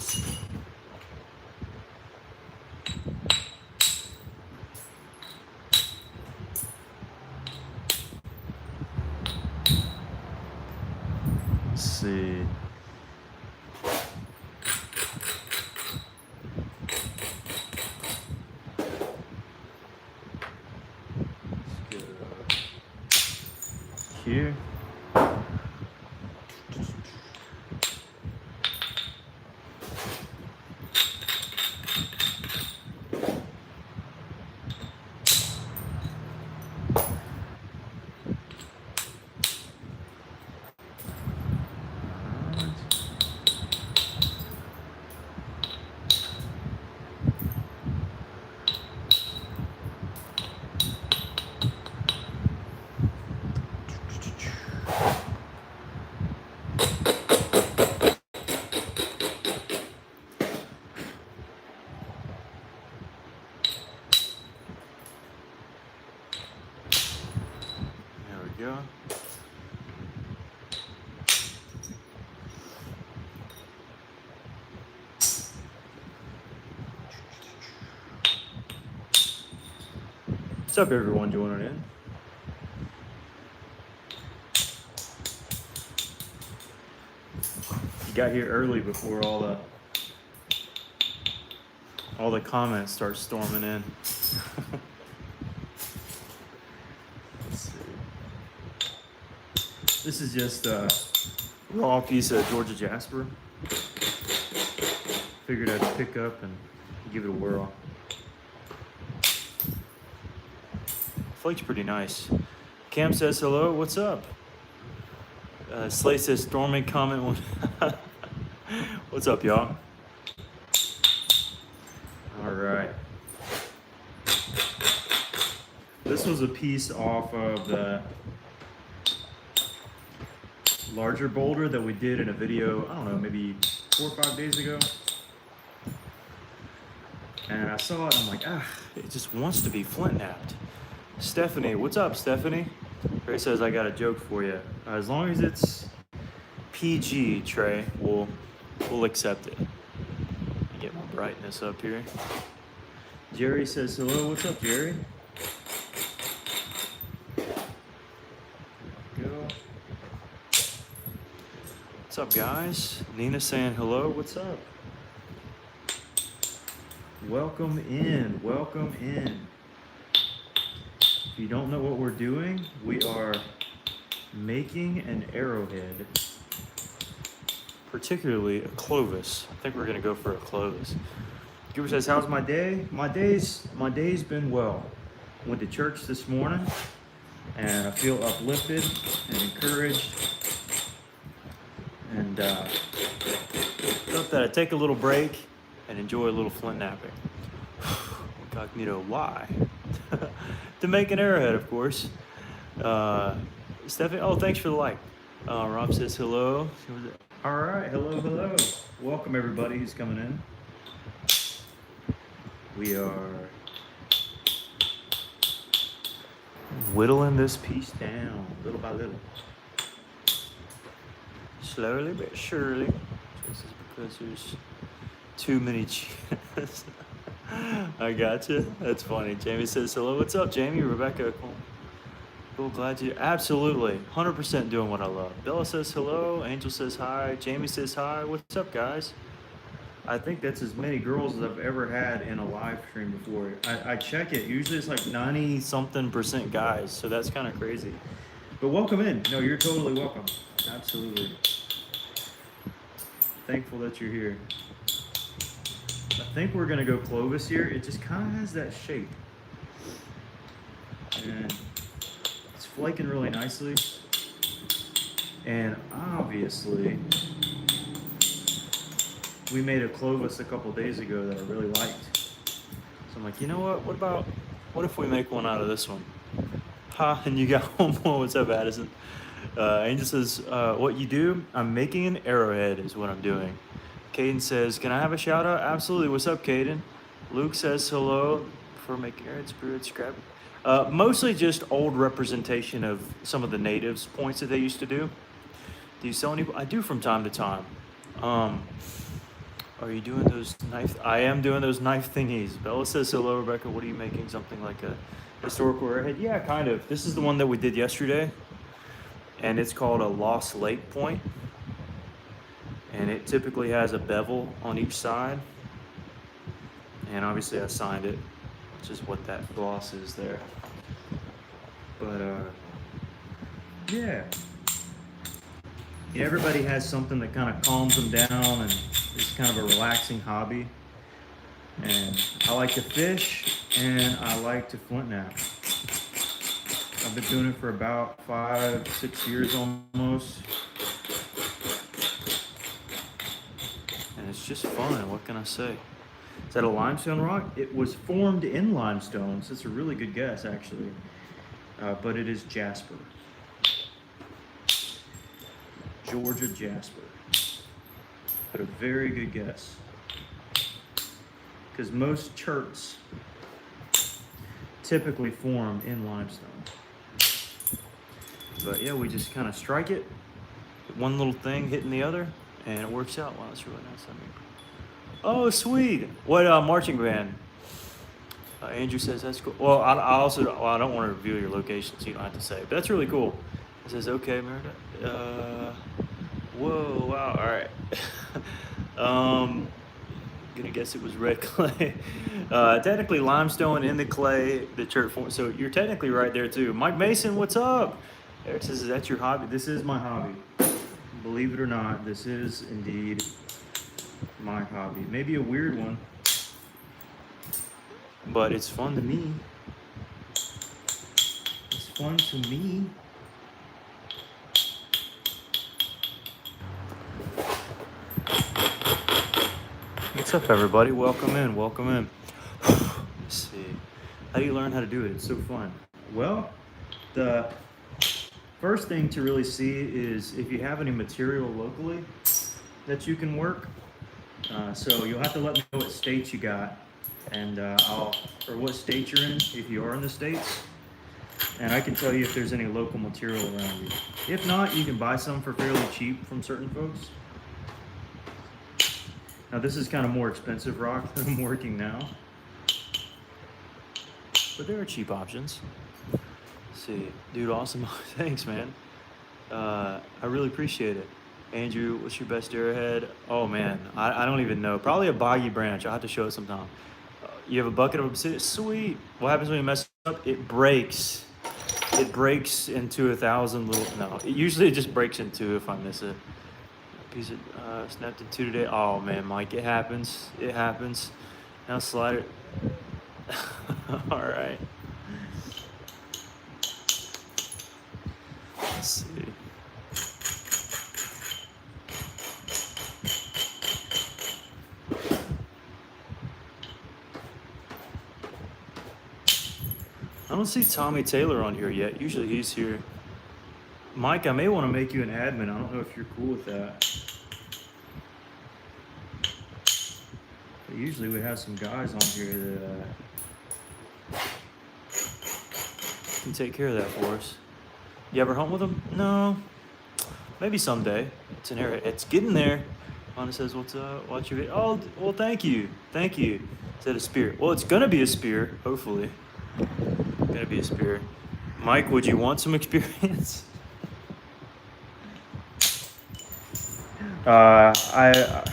Let's see. Let's go here. Go. What's up, everyone joining in? You got here early before all the comments start storming in. This is just a raw piece of Georgia Jasper. Figured I'd pick up and give it a whirl. Flake's pretty nice. Cam says hello, what's up? Slay says storming comment. What's up, y'all? All right. This was a piece off of the larger boulder that we did in a video, I don't know, maybe 4 or 5 days ago. And I saw it and I'm like, it just wants to be flint napped. Stephanie, what's up, Stephanie? Trey says, I got a joke for you. As long as it's PG, Trey, we'll accept it. Get my brightness up here. Jerry says hello, what's up, Jerry? What's up, guys? Nina saying hello. What's up? Welcome in. Welcome in. If you don't know what we're doing, we are making an arrowhead, particularly a Clovis. I think we're gonna go for a Clovis. Giver says, how's my day? My day's been well. Went to church this morning and I feel uplifted and encouraged. And thought that I'd take a little break and enjoy a little flint napping. Incognito, why? To make an arrowhead, of course. Stephanie, oh, thanks for the like. Rob says hello. All right, hello. Welcome everybody who's coming in. We are whittling this piece down little by little. Slowly but surely. This is because there's too many cheers. I gotcha. That's funny. Jamie says hello. What's up, Jamie? Rebecca, cool. Glad you. Absolutely. 100% doing what I love. Bella says hello. Angel says hi. Jamie says hi. What's up, guys? I think that's as many girls as I've ever had in a live stream before. I check it. Usually it's like 90-something% guys. So that's kind of crazy. But welcome in. No, you're totally welcome. Absolutely. Thankful that you're here. I think we're gonna go Clovis here. It just kind of has that shape. And it's flaking really nicely. And obviously, we made a Clovis a couple days ago that I really liked. So I'm like, you know what if we make one out of this one? Ha, and you got one more. What's up, Addison? Angel says, what you do? I'm making an arrowhead is what I'm doing. Caden says, can I have a shout out? Absolutely. What's up, Caden? Luke says hello for making arrowhead, spirit, scrap. Mostly just old representation of some of the natives' points that they used to do. Do you sell any? I do from time to time. Are you doing those knife? I am doing those knife thingies. Bella says hello, Rebecca. What are you making? Something like a historical arrowhead? Yeah, kind of. This is the one that we did yesterday, and it's called a Lost Lake point. And it typically has a bevel on each side. And obviously I signed it, which is what that gloss is there. But yeah. Everybody has something that kind of calms them down and it's kind of a relaxing hobby. And I like to fish and I like to flint knap. I've been doing it for about 5-6 years almost. And it's just fun, what can I say? Is that a limestone rock? It was formed in limestone, so it's a really good guess actually. But it is jasper. Georgia jasper. But a very good guess. Because most cherts typically form in limestone. But yeah, we just kind of strike it, one little thing hitting the other, and it works out. Wow, that's really nice. I mean, oh, sweet. What marching band? Andrew says that's cool. Well, I also, well, I don't want to reveal your location, so you don't have to say. But that's really cool. It says, okay, Meredith. Whoa, wow, all right. Gonna guess it was red clay. Technically limestone in the clay, the chert form. So you're technically right there too. Mike Mason, what's up? Eric says, is that your hobby? This is my hobby. Believe it or not, this is indeed my hobby. Maybe a weird one, but it's fun to me. It's fun to me. What's up, everybody? Welcome in, welcome in. Let's see. How do you learn how to do it? It's so fun. Well, the first thing to really see is if you have any material locally that you can work. So you'll have to let me know what states you got, and or what state you're in, if you are in the States. And I can tell you if there's any local material around you. If not, you can buy some for fairly cheap from certain folks. Now this is kind of more expensive rock that I'm working now, but there are cheap options. Let's see, dude, awesome. Thanks, man. I really appreciate it. Andrew, what's your best arrowhead? Oh man, I don't even know. Probably a boggy branch. I'll have to show it sometime. You have a bucket of obsidian? Sweet. What happens when you mess up? It breaks. It breaks into 1,000 little, no, usually it just breaks in two if I miss it. Piece of, snapped in two today. Oh man, Mike, it happens. It happens. Now slide it. All right. Let's see. I don't see Tommy Taylor on here yet. Usually he's here. Mike, I may want to make you an admin. I don't know if you're cool with that. But usually we have some guys on here that can take care of that for us. You ever hunt with them? No. Maybe someday. It's an area. It's getting there. Mona says, what's up? Watch your video. Oh, well, thank you. Thank you. Is that a spear? Well, it's going to be a spear, hopefully. Gonna be a spear. Mike, would you want some experience? I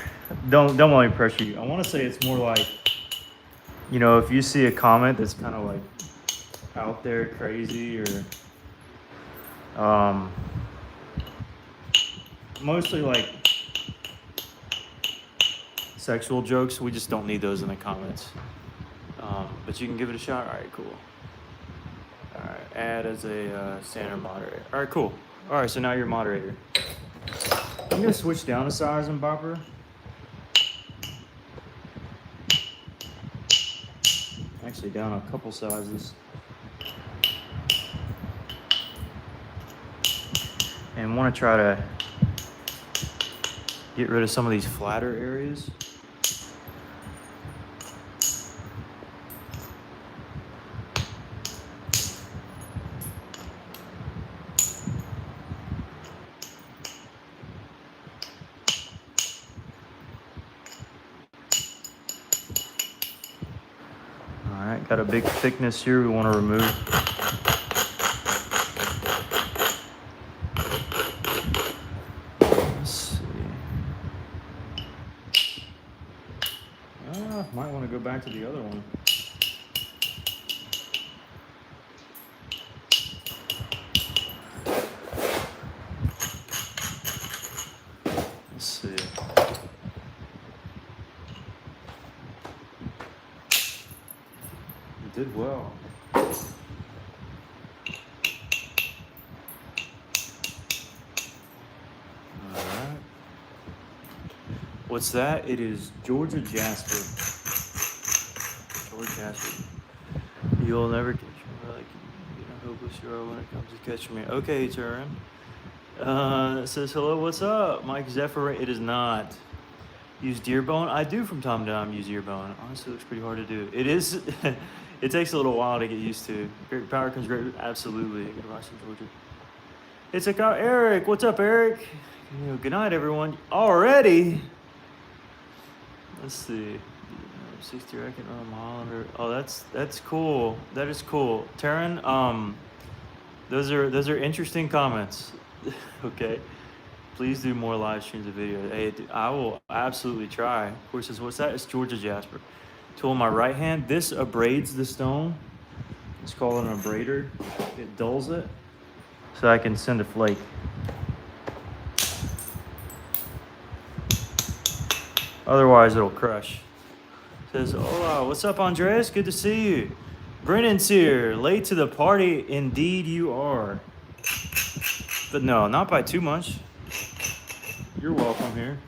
don't let me pressure you. I want to say it's more like, you know, if you see a comment that's kind of like out there, crazy, or mostly like sexual jokes, we just don't need those in the comments. But you can give it a shot. All right, cool. All right, add as a standard moderator. All right, cool. All right, so now you're moderator. I'm gonna switch down a size in Bopper. Actually, down a couple sizes. And want to try to get rid of some of these flatter areas. got a big thickness here we want to remove. Let's see. Might want to go back to the other one. Let's see. You did well. What's that? It is Georgia Jasper. Georgia Jasper. You'll never catch me like you know, hopeless you are when it comes to catching me. Okay, turn. It says, hello, what's up? Mike Zephyr. It is not. Use deer bone? I do from time to time use deer bone. Honestly, it looks pretty hard to do. It is, it takes a little while to get used to. Great power comes great, absolutely. Good advice from Georgia. It's like, Eric. What's up, Eric? You know, good night, everyone. Already? Let's see. 60 reckon Hollander. Oh, that's cool. That is cool. Taryn, those are interesting comments. Okay. Please do more live streams of video. Hey, I will absolutely try. Of course, what's that? It's Georgia Jasper. Tool in my right hand. This abrades the stone. It's called an abrader. It dulls it so I can send a flake. Otherwise, it'll crush. Says, hola, what's up, Andres? Good to see you. Brennan's here. Late to the party. Indeed, you are. But no, not by too much. You're welcome here.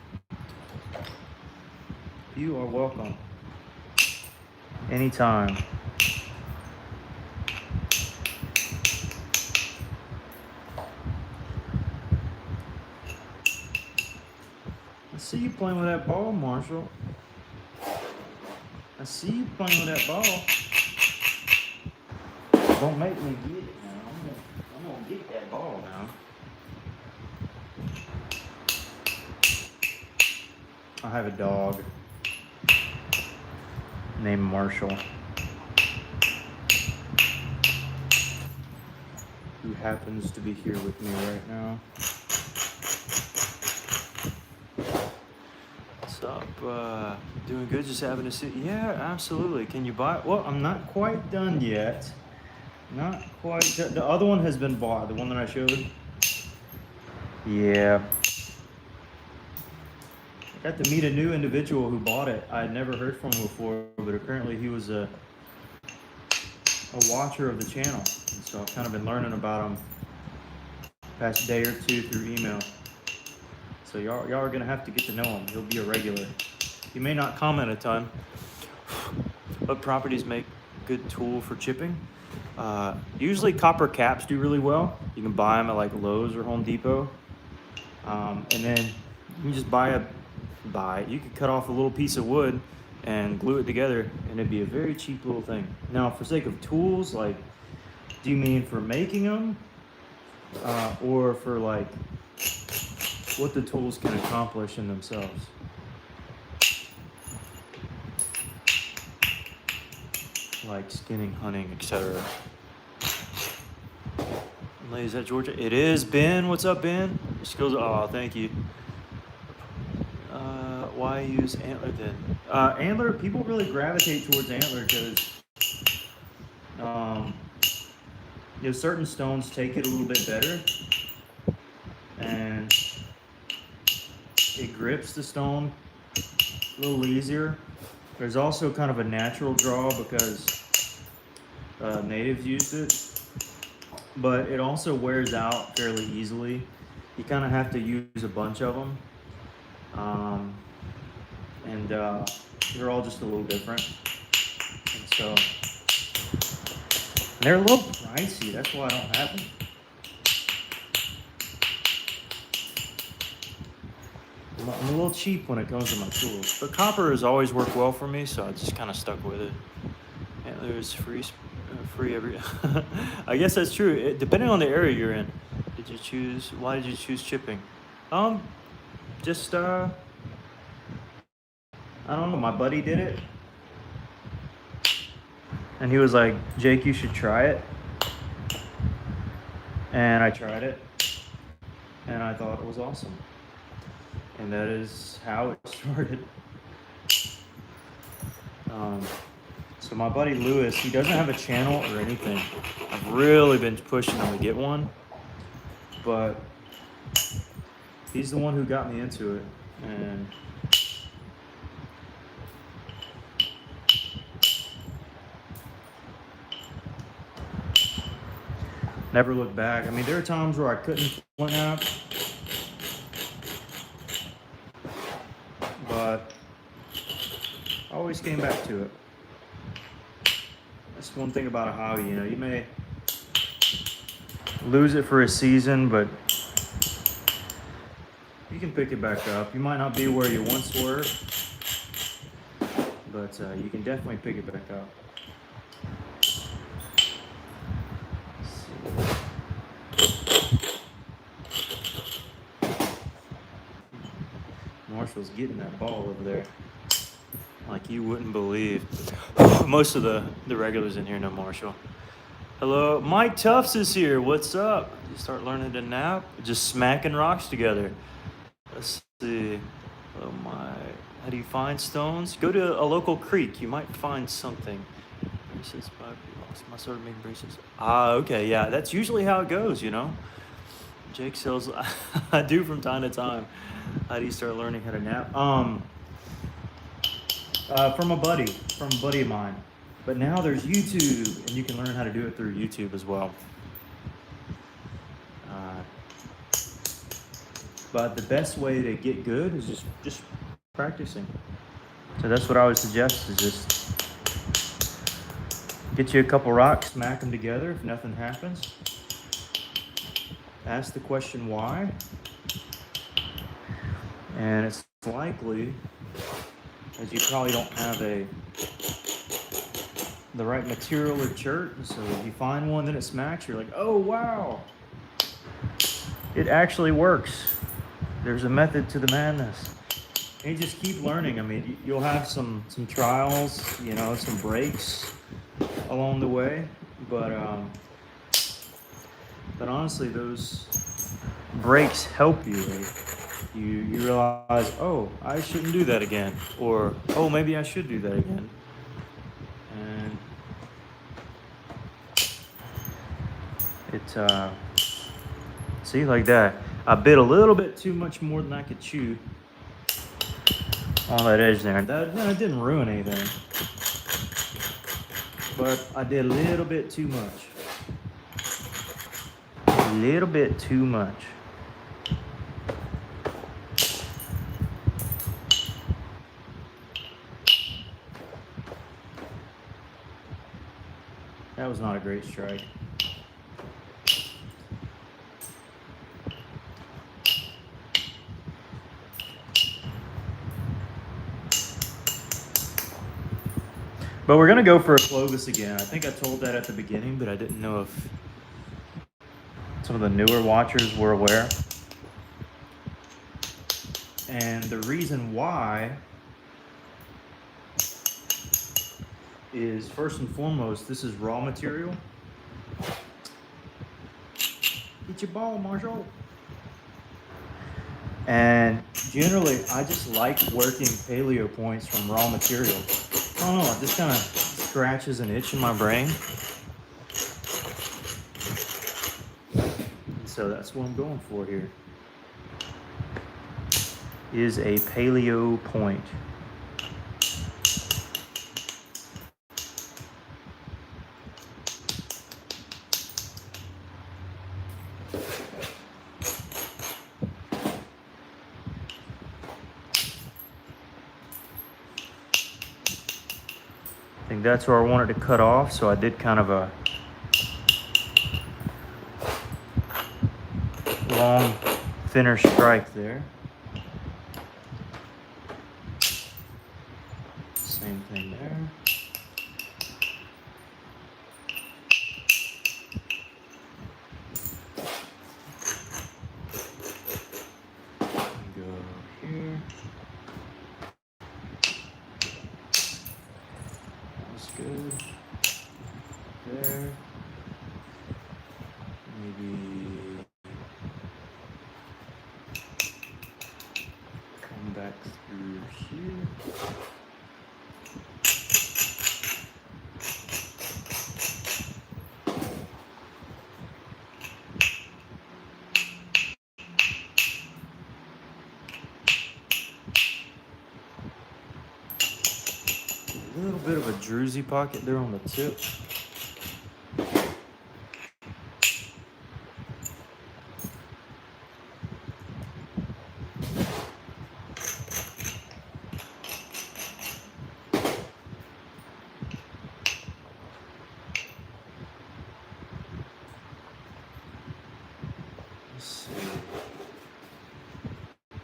You are welcome. Anytime. I see you playing with that ball, Marshall. I see you playing with that ball. Don't make me get it now. I'm gonna get that ball now. I have a dog named Marshall who happens to be here with me right now. What's up? Doing good, just having a sit. Yeah, absolutely. Can you buy it? Well, I'm not quite done yet. Not quite done. The other one has been bought, the one that I showed. Yeah. I got to meet a new individual who bought it. I had never heard from him before, but apparently he was a watcher of the channel. And so I've kind of been learning about him past day or two through email. So y'all are gonna have to get to know him. He'll be a regular. He may not comment a ton. What properties make good tool for chipping? Usually copper caps do really well. You can buy them at like Lowe's or Home Depot. And then you can just you could cut off a little piece of wood and glue it together, and it'd be a very cheap little thing. Now, for sake of tools, like, do you mean for making them, or for like what the tools can accomplish in themselves? Like skinning, hunting, etc. Is that Georgia? It is. Ben, what's up, Ben? Skills. Oh, thank you. Why use antler then? Antler, people really gravitate towards antler because you know, certain stones take it a little bit better, and it grips the stone a little easier. There's also kind of a natural draw because natives used it, but it also wears out fairly easily. You kind of have to use a bunch of them. And they're all just a little different. And so, they're a little pricey, that's why I don't have them. I'm a little cheap when it comes to my tools, but copper has always worked well for me, so I just kind of stuck with it. Antlers free every. I guess that's true. Depending on the area you're in, why did you choose chipping? Just I don't know. My buddy did it, And he was like, Jake, you should try it. And I tried it. And I thought it was awesome. And that is how it started. So my buddy Lewis, he doesn't have a channel or anything. I've really been pushing him to get one. But he's the one who got me into it. And never looked back. I mean, there are times where I couldn't flint knap, but I always came back to it. That's one thing about a hobby, you know, you may lose it for a season, but you can pick it back up. You might not be where you once were, but you can definitely pick it back up. Marshall's getting that ball over there like you wouldn't believe. Most of the regulars in here know Marshall. Hello, Mike Tufts is here. What's up? You start learning to nap? Just smacking rocks together. Let's see. Hello, Mike. How do you find stones? Go to a local creek. You might find something. Braces, my sort of making braces. Ah, okay, yeah. That's usually how it goes, you know. Jake sells. I do from time to time. How do you start learning how to nap? From a buddy of mine. But now there's YouTube, and you can learn how to do it through YouTube as well. But the best way to get good is just practicing. So that's what I would suggest, is just get you a couple rocks, smack them together. If nothing happens, ask the question why. And it's likely, as you probably don't have the right material or chert, so if you find one that it smacks, you're like, oh wow, it actually works. There's a method to the madness. And you just keep learning. I mean, you'll have some trials, you know, some breaks along the way, but honestly, those breaks help you. Right? You realize, oh, I shouldn't do that again, or oh, maybe I should do that again. And see, like that, I bit a little bit too much more than I could chew on that edge there. That didn't ruin anything, but I did a little bit too much. A little bit too much. That was not a great strike. But we're going to go for a Clovis again. I think I told that at the beginning, but I didn't know if some of the newer watchers were aware. And the reason why is, first and foremost, this is raw material. Get your ball, Marshall. And generally, I just like working paleo points from raw material. I don't know, it just kind of scratches an itch in my brain. And so that's what I'm going for here. Is a paleo point. I think that's where I wanted to cut off, so I did kind of a long, thinner strike there. Same thing there. Go here. That's good. A little bit of a druzy pocket there on the tip. Let's see.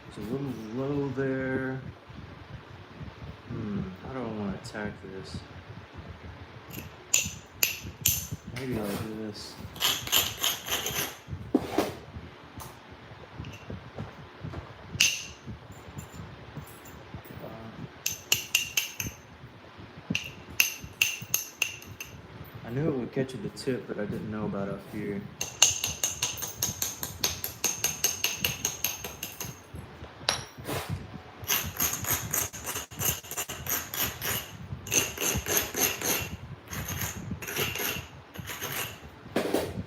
It's a little low there. How do I want to attack this? Maybe I'll do this. I knew it would catch at the tip, but I didn't know about up here.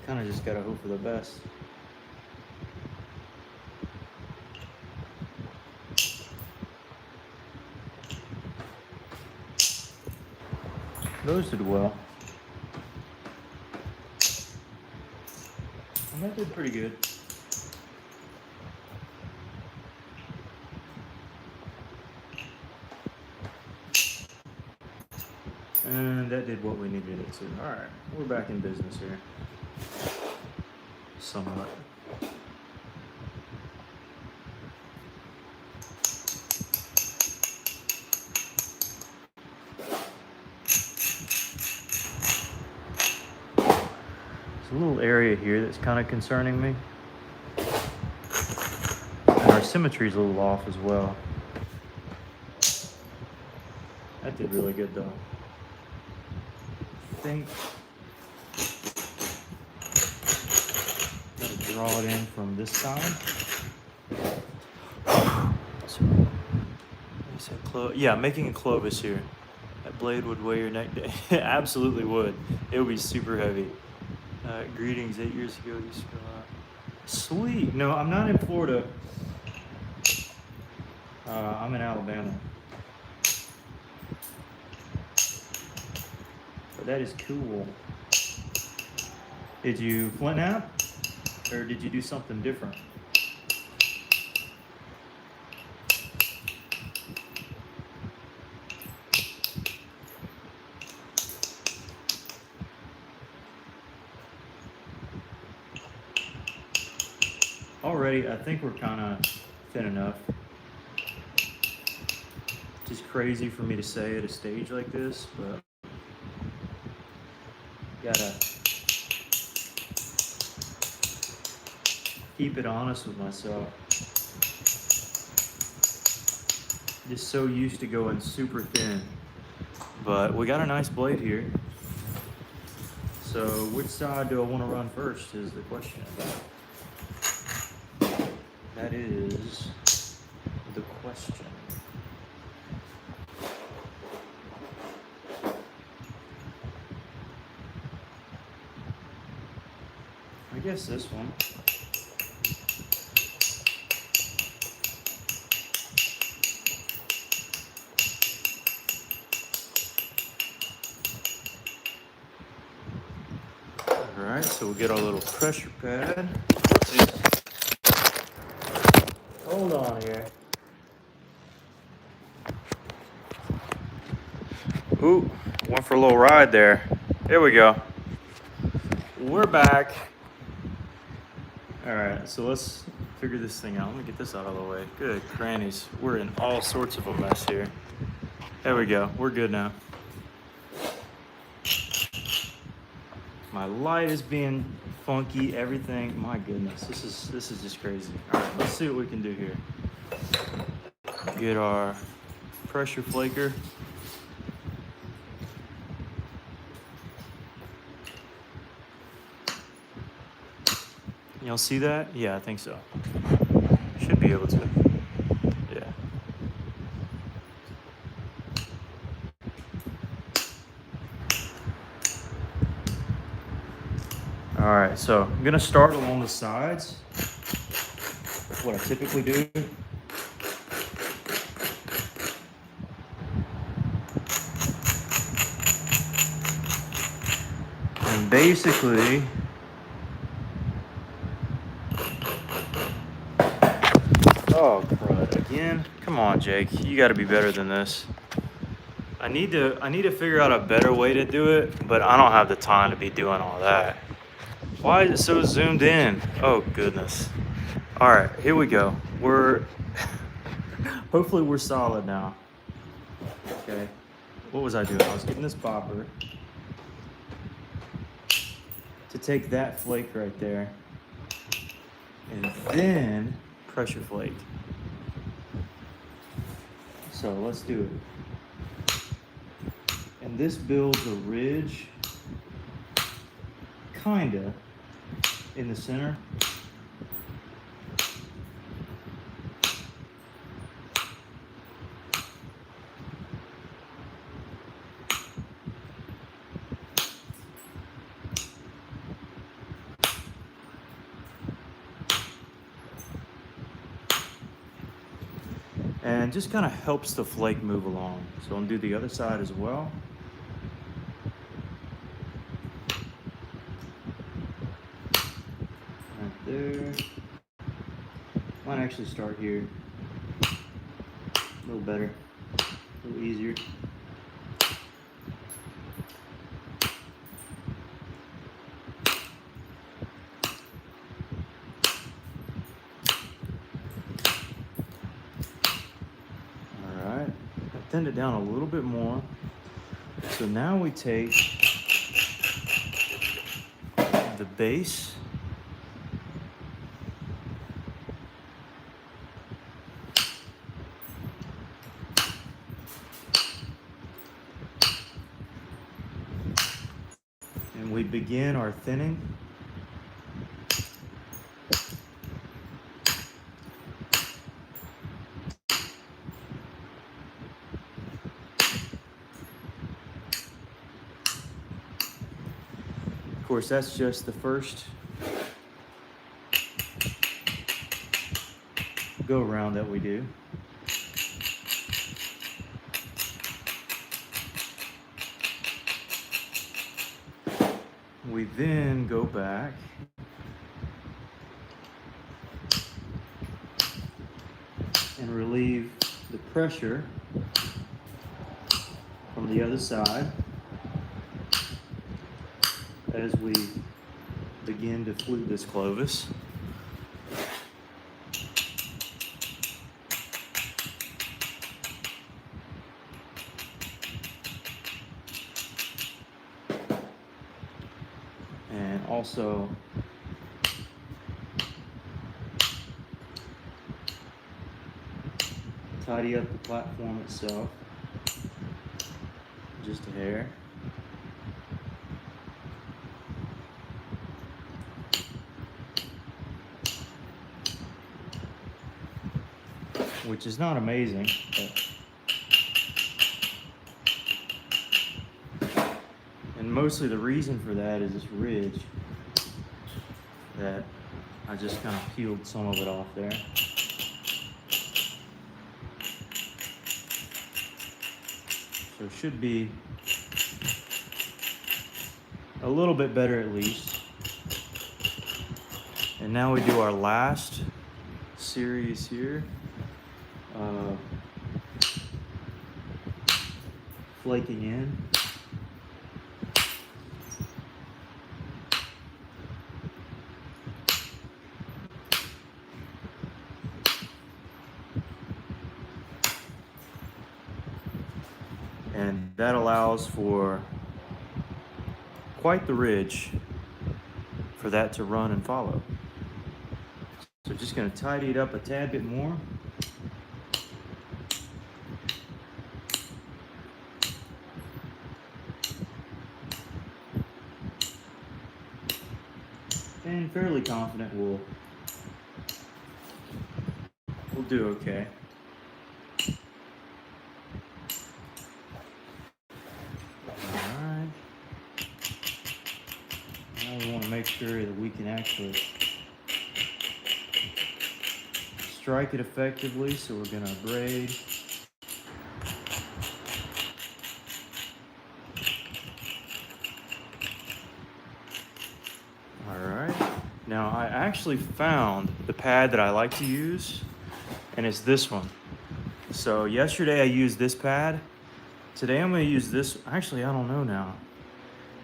Kind of just gotta hope for the best. Those did well. And that did pretty good. And that did what we needed it to. All right, we're back in business here. Somewhat. There's a little area here that's kind of concerning me. And our symmetry's a little off as well. That did really good though. I think gotta draw it in from this side. So, yeah, making a Clovis here. That blade would weigh your neck down. It absolutely would. It would be super heavy. Greetings, 8 years ago. You still sweet. No, I'm not in Florida. I'm in Alabama. But that is cool. Did you flint nap? Or did you do something different? Already, I think we're kind of thin enough. Just crazy for me to say at a stage like this, but gotta keep it honest with myself. Just so used to going super thin. But we got a nice blade here. So which side do I want to run first is the question. That is the question. I guess this one. All right, so we'll get our little pressure pad. Hold on here. Ooh, went for a little ride there. There we go. We're back. All right, so let's figure this thing out. Let me get this out of the way. Good grannies. We're in all sorts of a mess here. There we go. We're good now. My light is being funky. Everything. My goodness, this is just crazy. All right, let's see what we can do here. Get our pressure flaker. Y'all see that? Yeah, I think so. Should be able to. Yeah. All right, so I'm gonna start along the sides. What I typically do. And basically, oh crud, again? Come on, Jake, you gotta be better than this. I need to figure out a better way to do it, but I don't have the time to be doing all that. Why is it so zoomed in? Oh goodness. All right, here we go. Hopefully we're solid now. Okay, what was I doing? I was getting this bopper to take that flake right there and then pressure flake. So let's do it. And this builds a ridge, kinda, in the center. And just kind of helps the flake move along. So I'm gonna do the other side as well. Right there. Might actually start here. A little better, a little easier. All right, I thinned it down a little bit more. So now we take the base and we begin our thinning. Of course, that's just the first go around that we do. We then go back and relieve the pressure from the other side as we begin to flute this Clovis. And also tidy up the platform itself just a hair. Which is not amazing, and mostly the reason for that is this ridge that I just kind of peeled some of it off there. So it should be a little bit better at least. And now we do our last series here. Flaking in. And that allows for quite the ridge for that to run and follow. So just going to tidy it up a tad bit more. And fairly confident we'll do okay. Alright. Now we want to make sure that we can actually strike it effectively. So we're gonna braid. All right. Now I actually found the pad that I like to use, and it's this one. So yesterday I used this pad. Today I'm gonna use this. Actually, I don't know now.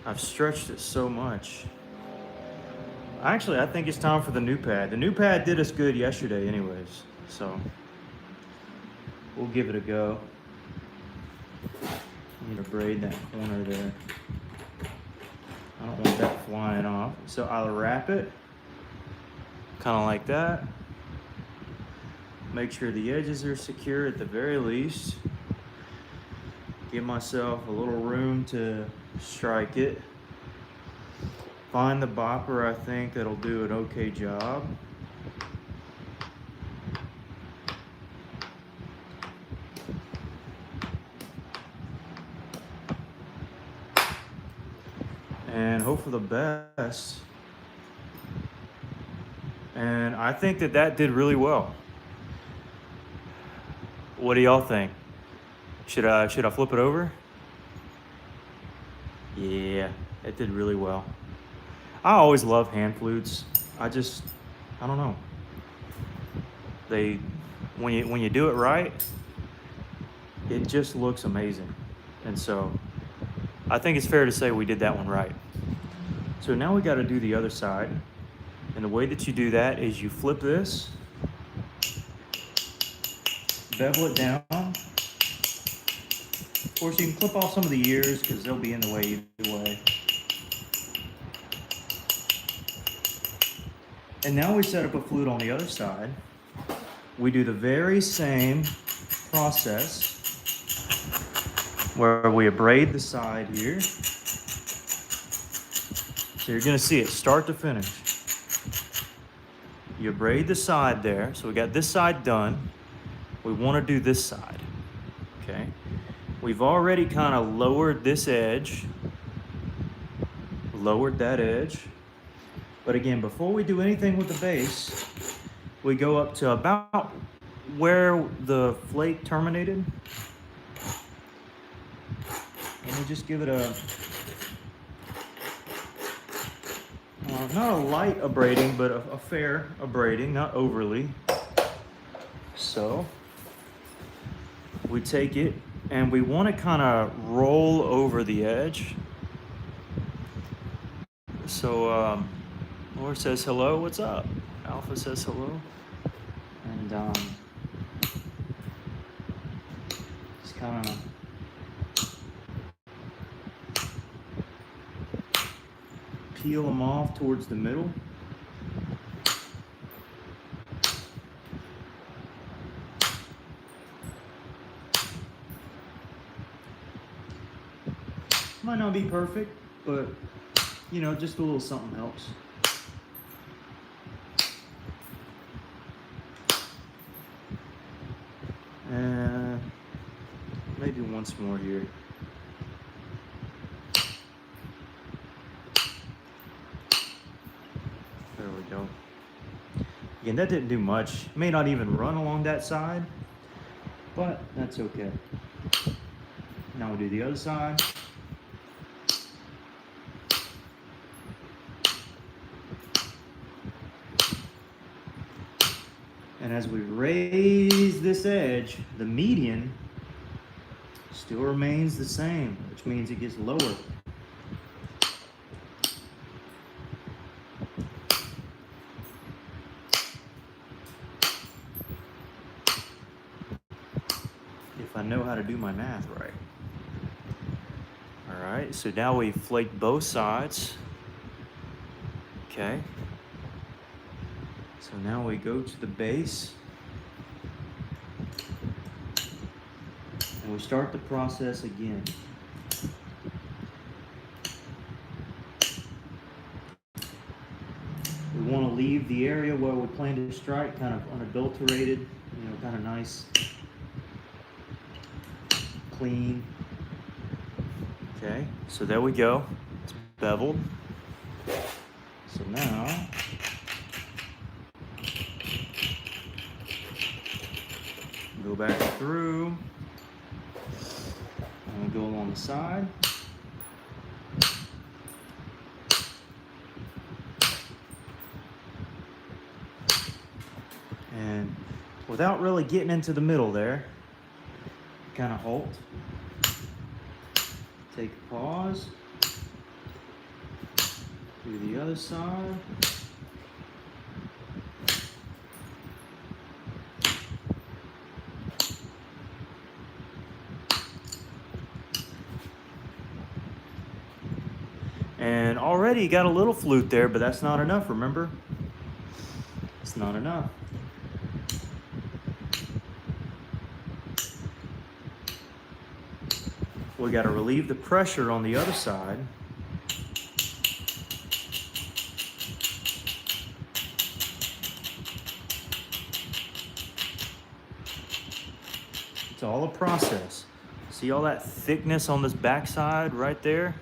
I've stretched it so much. Actually, I think it's time for the new pad. The new pad did us good yesterday anyways, so we'll give it a go. I'm gonna braid that corner there. I don't want that flying off. So I'll wrap it, kind of like that. Make sure the edges are secure at the very least. Give myself a little room to strike it. Find the bopper, I think that'll do an okay job. And hope for the best. And I think that that did really well. What do y'all think? Should I flip it over? Yeah, it did really well. I always love hand flutes. I don't know. When you do it right, it just looks amazing. And so I think it's fair to say we did that one right. So now we got to do the other side. And the way that you do that is you flip this, bevel it down. Of course, you can clip off some of the ears because they'll be in the way either way. And now we set up a flute on the other side. We do the very same process where we braid the side here. So you're gonna see it start to finish. You braid the side there. So we got this side done. We wanna do this side, okay? We've already kind of lowered this edge, lowered that edge. But again, before we do anything with the base, we go up to about where the flake terminated. And we just give it a, not a light abrading, but a fair abrading, not overly. So we take it and we want to kind of roll over the edge. So Laura says hello, what's up? Alpha says hello. And just kind of peel them off towards the middle. Might not be perfect, but you know, just a little something helps. And maybe once more here. There we go. Again, that didn't do much. May not even run along that side, but that's okay. Now we'll do the other side. And as we raise this edge, the median still remains the same, which means it gets lower. If I know how to do my math right. All right, so now we flake both sides. Okay. So now we go to the base and we start the process again. We want to leave the area where we plan to strike kind of unadulterated, you know, kind of nice, clean. Okay, so there we go. It's beveled. So now, go back through, and go along the side. And without really getting into the middle there, kind of halt, take a pause, do the other side. And already you got a little flute there, but that's not enough, remember? It's not enough. We got to relieve the pressure on the other side. It's all a process. See all that thickness on this back side right there?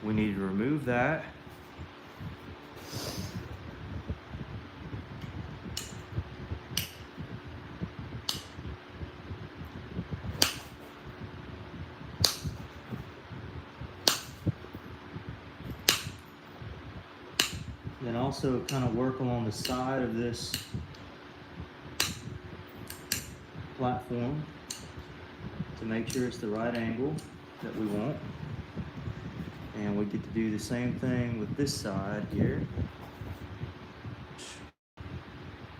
We need to remove that. Then also kind of work along the side of this platform to make sure it's the right angle that we want. And we get to do the same thing with this side here.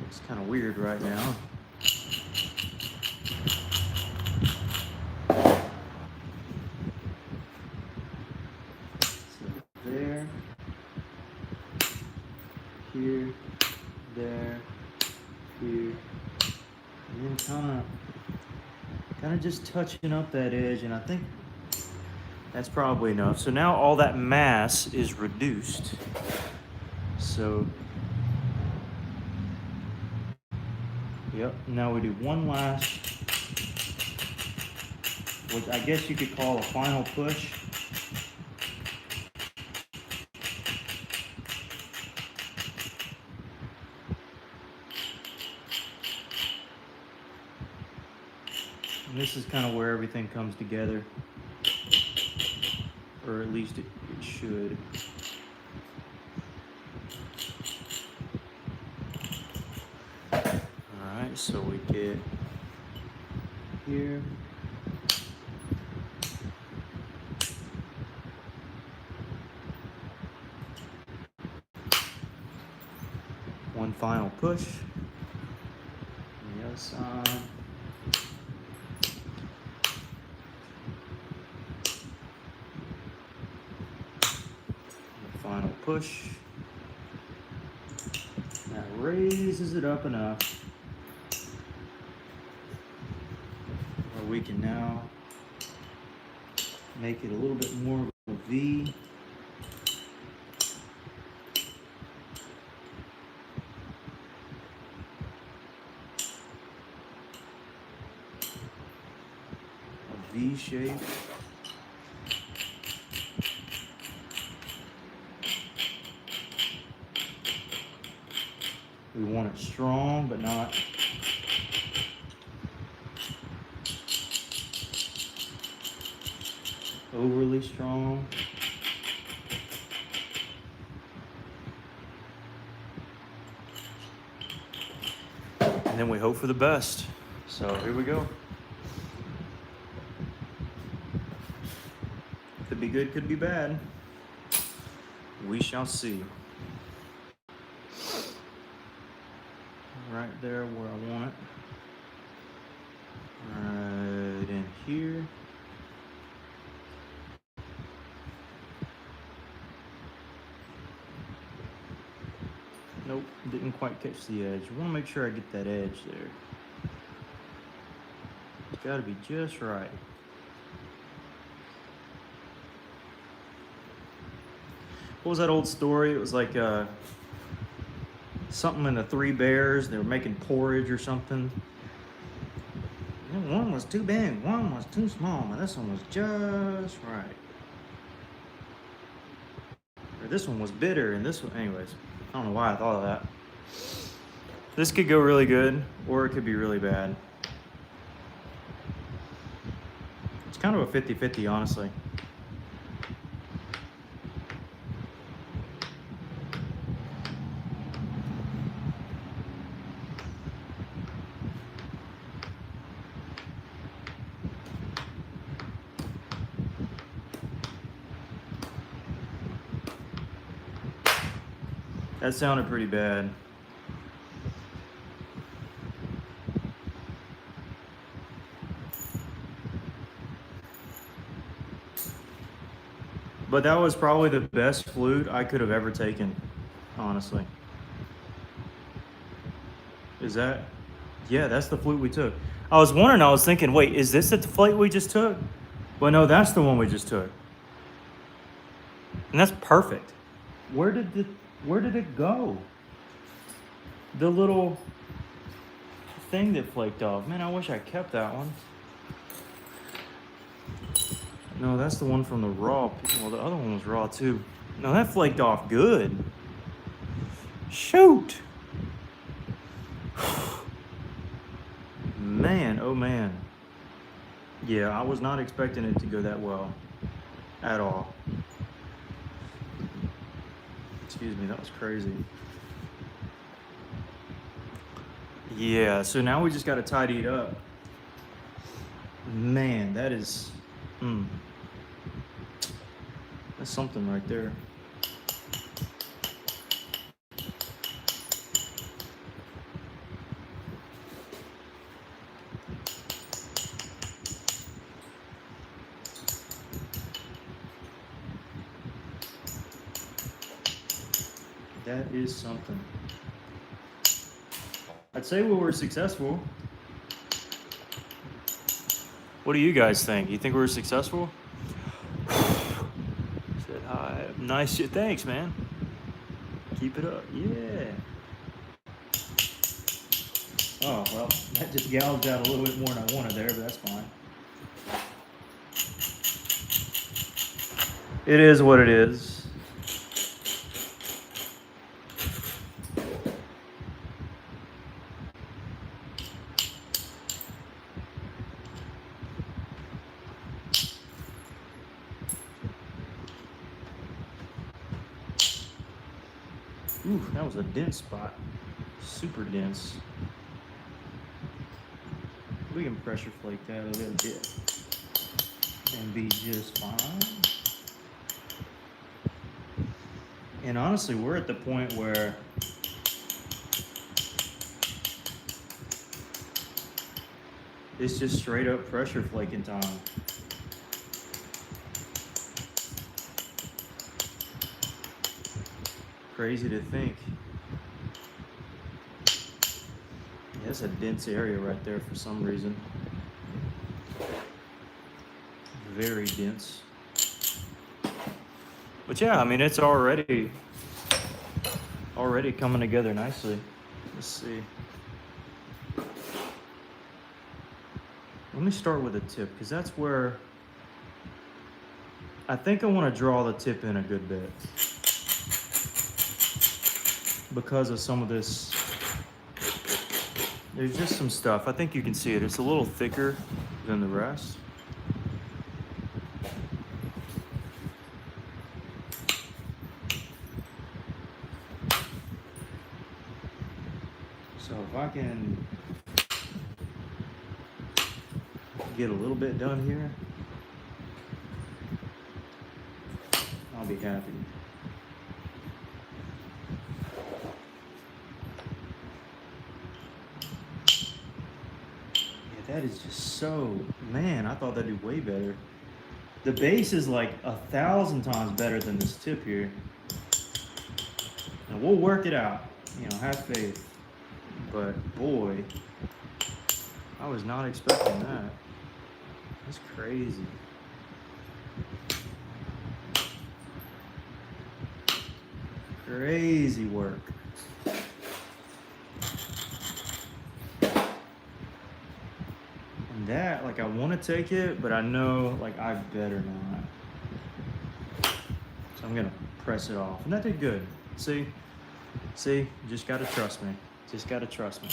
Looks kind of weird right now. So there, here, there, here, and then kind of just touching up that edge, and I think that's probably enough. So now all that mass is reduced. So, yep, now we do one last, what I guess you could call a final push. And this is kind of where everything comes together. Or at least it should. Alright, so we get here. One final push. On the other side. Final push. That raises it up enough where we can now make it a little bit more of a V. A V shape. We want it strong, but not overly strong. And then we hope for the best. So here we go. Could be good, could be bad. We shall see. Right there where I want it. Right in here. Nope, didn't quite catch the edge. I want to make sure I get that edge there. It's got to be just right. What was that old story? It was like something in the Three Bears. They were making porridge or something. One was too big, one was too small, and this one was just right. Or this one was bitter, and this one, anyways. I don't know why I thought of that. This could go really good, or it could be really bad. It's kind of a 50-50, honestly. That sounded pretty bad. But that was probably the best flute I could have ever taken, honestly. Is that? Yeah, that's the flute we took. I was wondering, I was thinking, wait, is this the flute we just took? But no, that's the one we just took. And that's perfect. Where did it go? The little thing that flaked off. Man, I wish I kept that one. No, that's the one from the raw. Well, the other one was raw too. No, that flaked off good. Shoot. Man, oh man. Yeah, I was not expecting it to go that well at all. Excuse me, that was crazy. Yeah, so now we just got to tidy it up. Man, that is... That's something right there. That is something. I'd say we were successful. What do you guys think? You think we were successful? Said hi. Nice shit. Thanks, man. Keep it up. Yeah. Oh, well, that just gouged out a little bit more than I wanted there, but that's fine. It is what it is. Ooh, that was a dense spot. Super dense. We can pressure flake that a little bit and be just fine. And honestly, we're at the point where it's just straight up pressure flaking time. Crazy to think. Yeah, that's a dense area right there for some reason. Very dense. But yeah, I mean, it's already coming together nicely. Let's see. Let me start with a tip, because that's where I think I want to draw the tip in a good bit. Because of some of this, there's just some stuff. I think you can see it. It's a little thicker than the rest. So if I can get a little bit done here, I'll be happy. That is just so, man, I thought that'd do way better. The base is like 1,000 times better than this tip here. And we'll work it out, you know, have faith. But boy, I was not expecting that. That's crazy. Crazy work. That, like, I want to take it, but I know, like, I better not. So I'm gonna press it off, and that did good. See, you just gotta trust me. Just gotta trust me.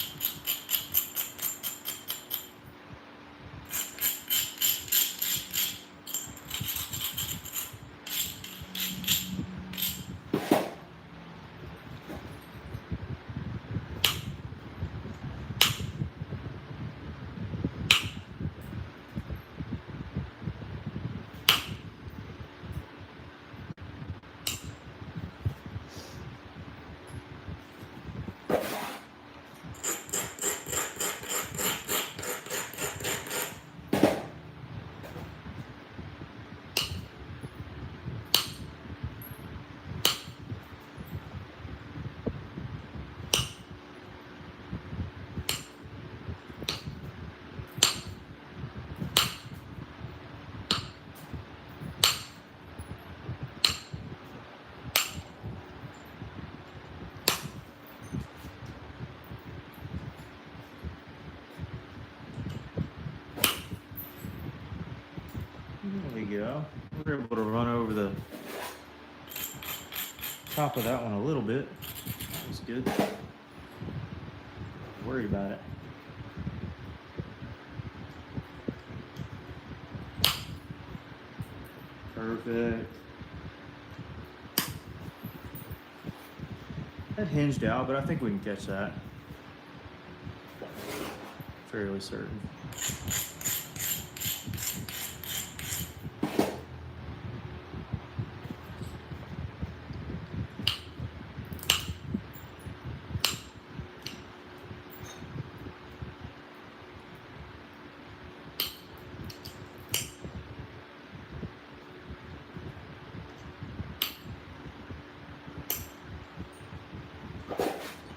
There we go. We're able to run over the top of that one a little bit. That was good. Don't worry about it. Perfect. That hinged out, but I think we can catch that. Fairly certain.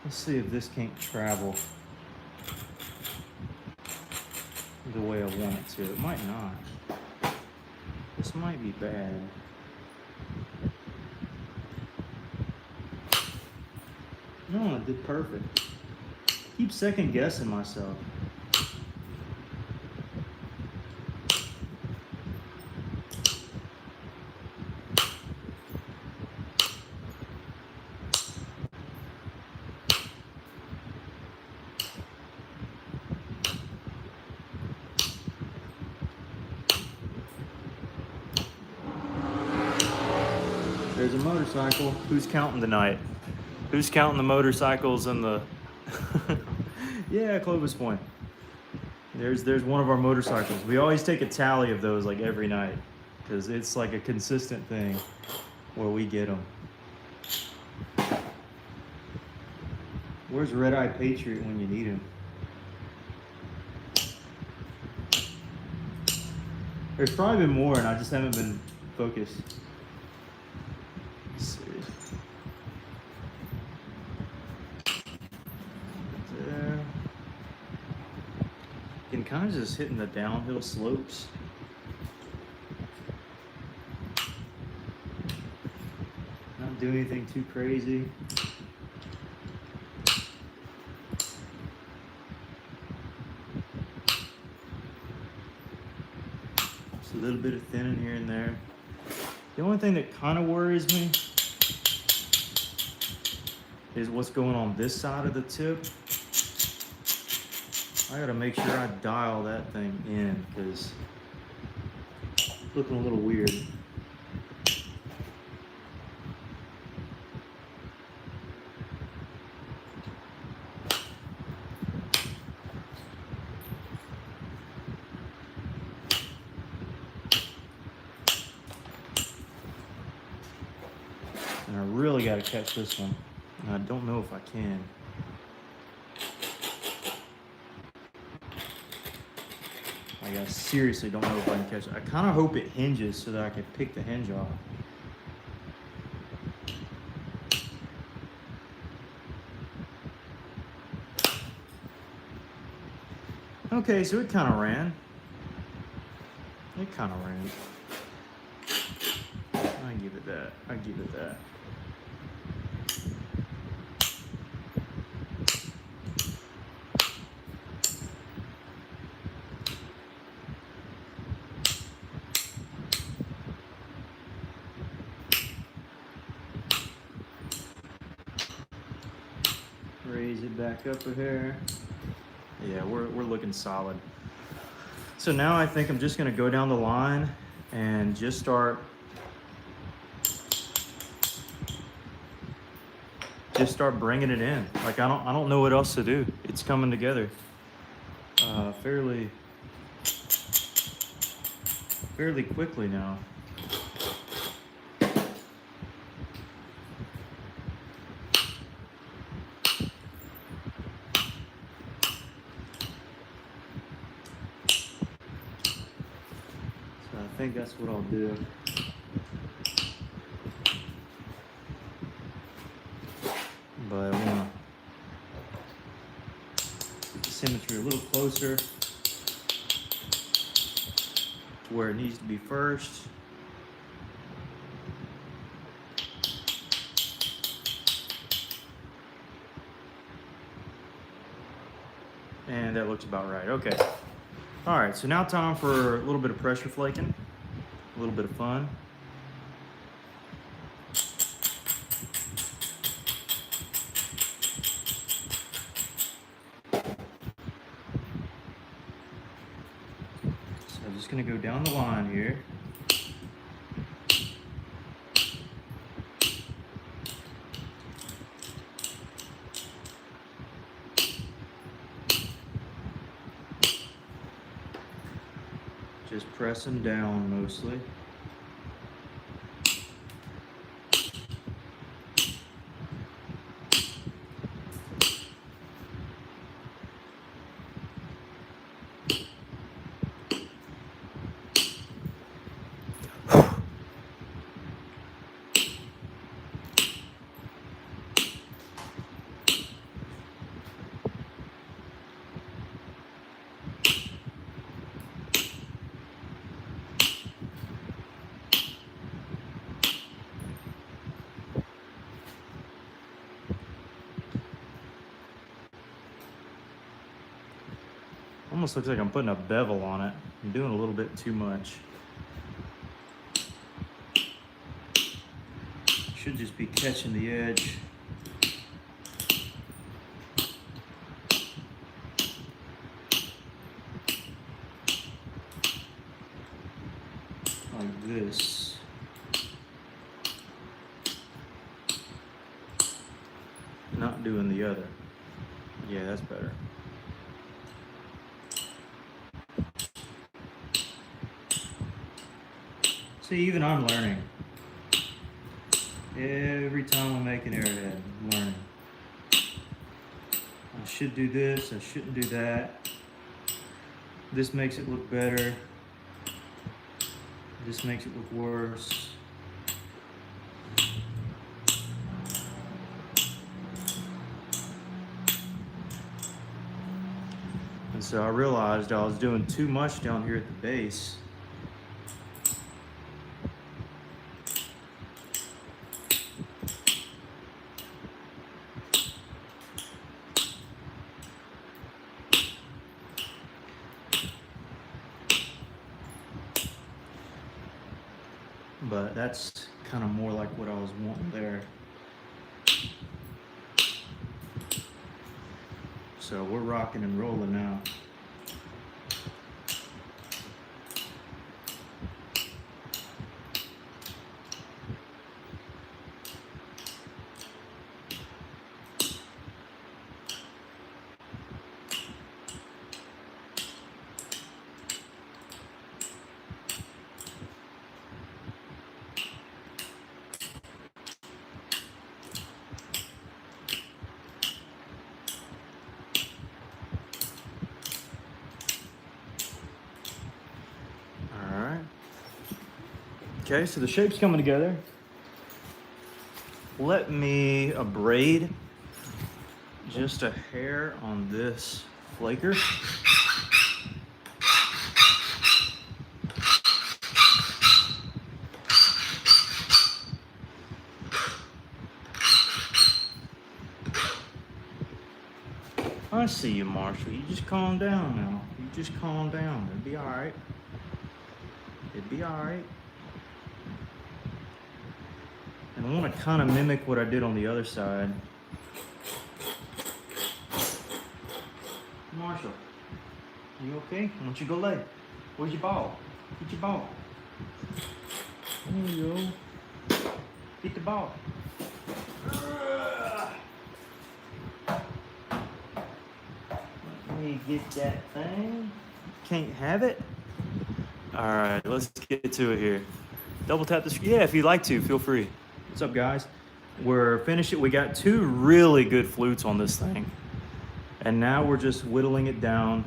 Let's see if this can't travel the way I want it to. It might not. This might be bad. No, it did perfect. Keep second guessing myself. There's a motorcycle. Who's counting tonight? Who's counting the motorcycles and the... Yeah, Clovis Point. There's one of our motorcycles. We always take a tally of those like every night because it's like a consistent thing where we get them. Where's Red Eye Patriot when you need him? There's probably been more and I just haven't been focused. Let's see. There. You can kind of just hitting the downhill slopes. Not do anything too crazy. Just a little bit of thinning here and there. The only thing that kind of worries me is what's going on this side of the tip. I gotta make sure I dial that thing in because it's looking a little weird. And I really gotta catch this one. And I don't know if I can. Like, I seriously don't know if I can catch it. I kind of hope it hinges so that I can pick the hinge off. Okay, so it kind of ran. It kind of ran. I give it that. I give it that. back up a hair. Yeah, we're looking solid. So now I think I'm just gonna go down the line and just start bringing it in. Like I don't know what else to do. It's coming together fairly quickly now. So I think that's what I'll do. But I want to get the symmetry a little closer to where it needs to be first. And that looks about right. Okay. All right, so now time for a little bit of pressure flaking, a little bit of fun. So I'm just gonna go down the line here. Just pressing down mostly. Almost looks like I'm putting a bevel on it. I'm doing a little bit too much. Should just be catching the edge. Like this. Not doing the other. Yeah, that's better. See, even I'm learning. Every time I make an arrowhead, I'm learning. I should do this, I shouldn't do that. This makes it look better. This makes it look worse. And so I realized I was doing too much down here at the base. But that's kind of more like what I was wanting there. So we're rocking and rolling now. Okay, so the shape's coming together. Let me abrade just a hair on this flaker. I see you, Marshall. You just calm down now. You just calm down. It'll be all right. It'll be all right. And I want to kind of mimic what I did on the other side. Marshall, you okay? Why don't you go lay? Where's your ball? Get your ball. There you go. Get the ball. Let me get that thing. Can't have it. All right, let's get to it here. Double tap the screen. Yeah, if you'd like to, feel free. What's up, guys? We're finishing. We got 2 really good flutes on this thing. And now we're just whittling it down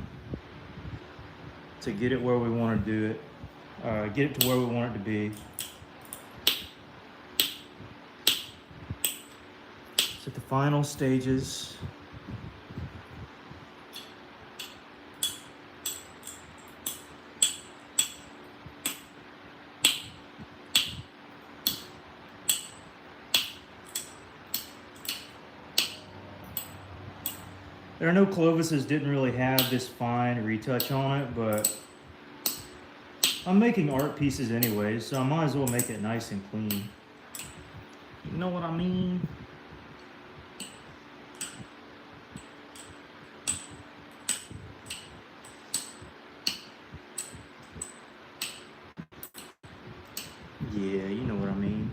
to get it where we want to do it. Get it to where we want it to be. It's at the final stages. There are no Clovises, didn't really have this fine retouch on it, but I'm making art pieces anyways, so I might as well make it nice and clean. You know what I mean? Yeah, you know what I mean.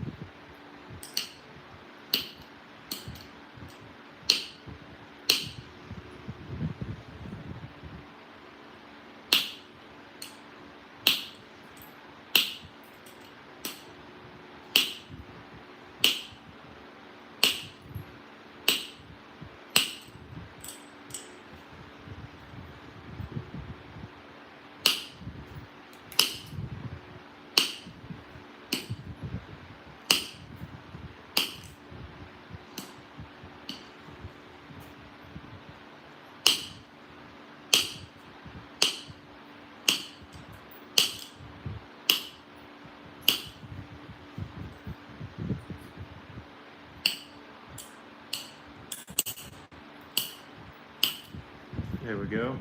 There we go.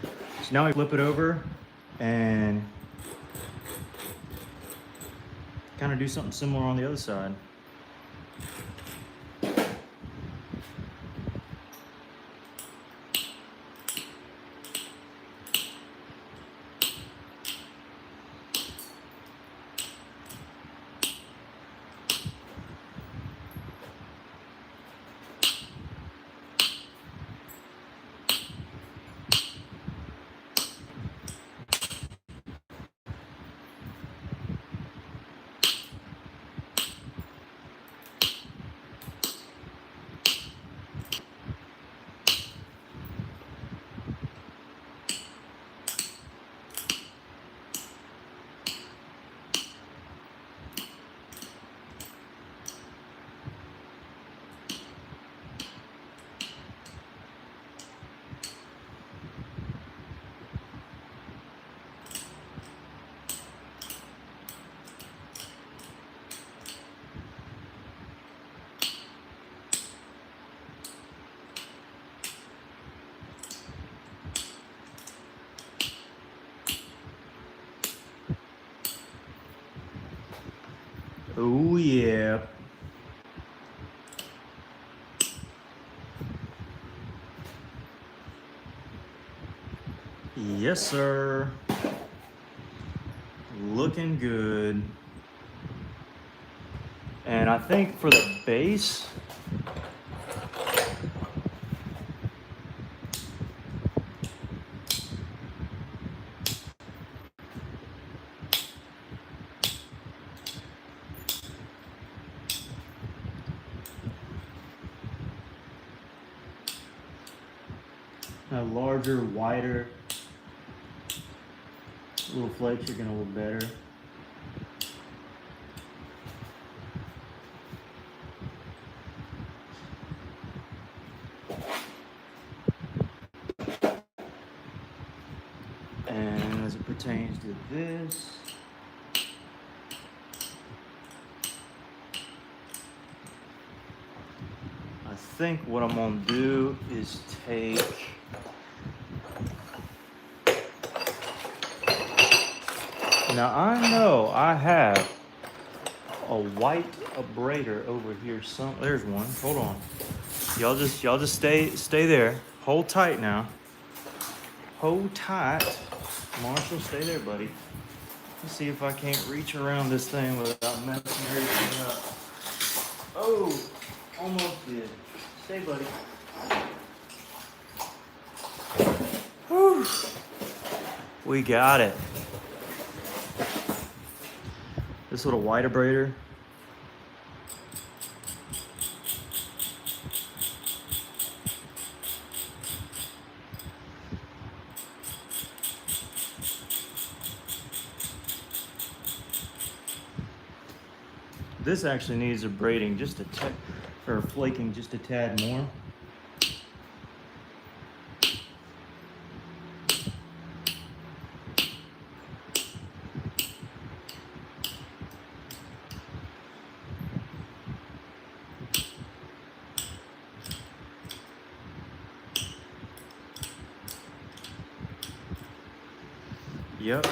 So now we flip it over and kind of do something similar on the other side. Oh yeah. Yes, sir. Looking good. And I think for the base, a larger, wider little flakes are gonna look better. And as it pertains to this, I think what I'm gonna do is take now I know I have a white abrader over here. There's one. Hold on. Y'all just stay there. Hold tight now. hold tight. Marshall, stay there, buddy. Let's see if I can't reach around this thing without messing everything up. Oh, almost did. Stay, buddy. Whew. We got it. This little white abrader. This actually needs a braiding just a tad, or flaking just a tad more. Yep.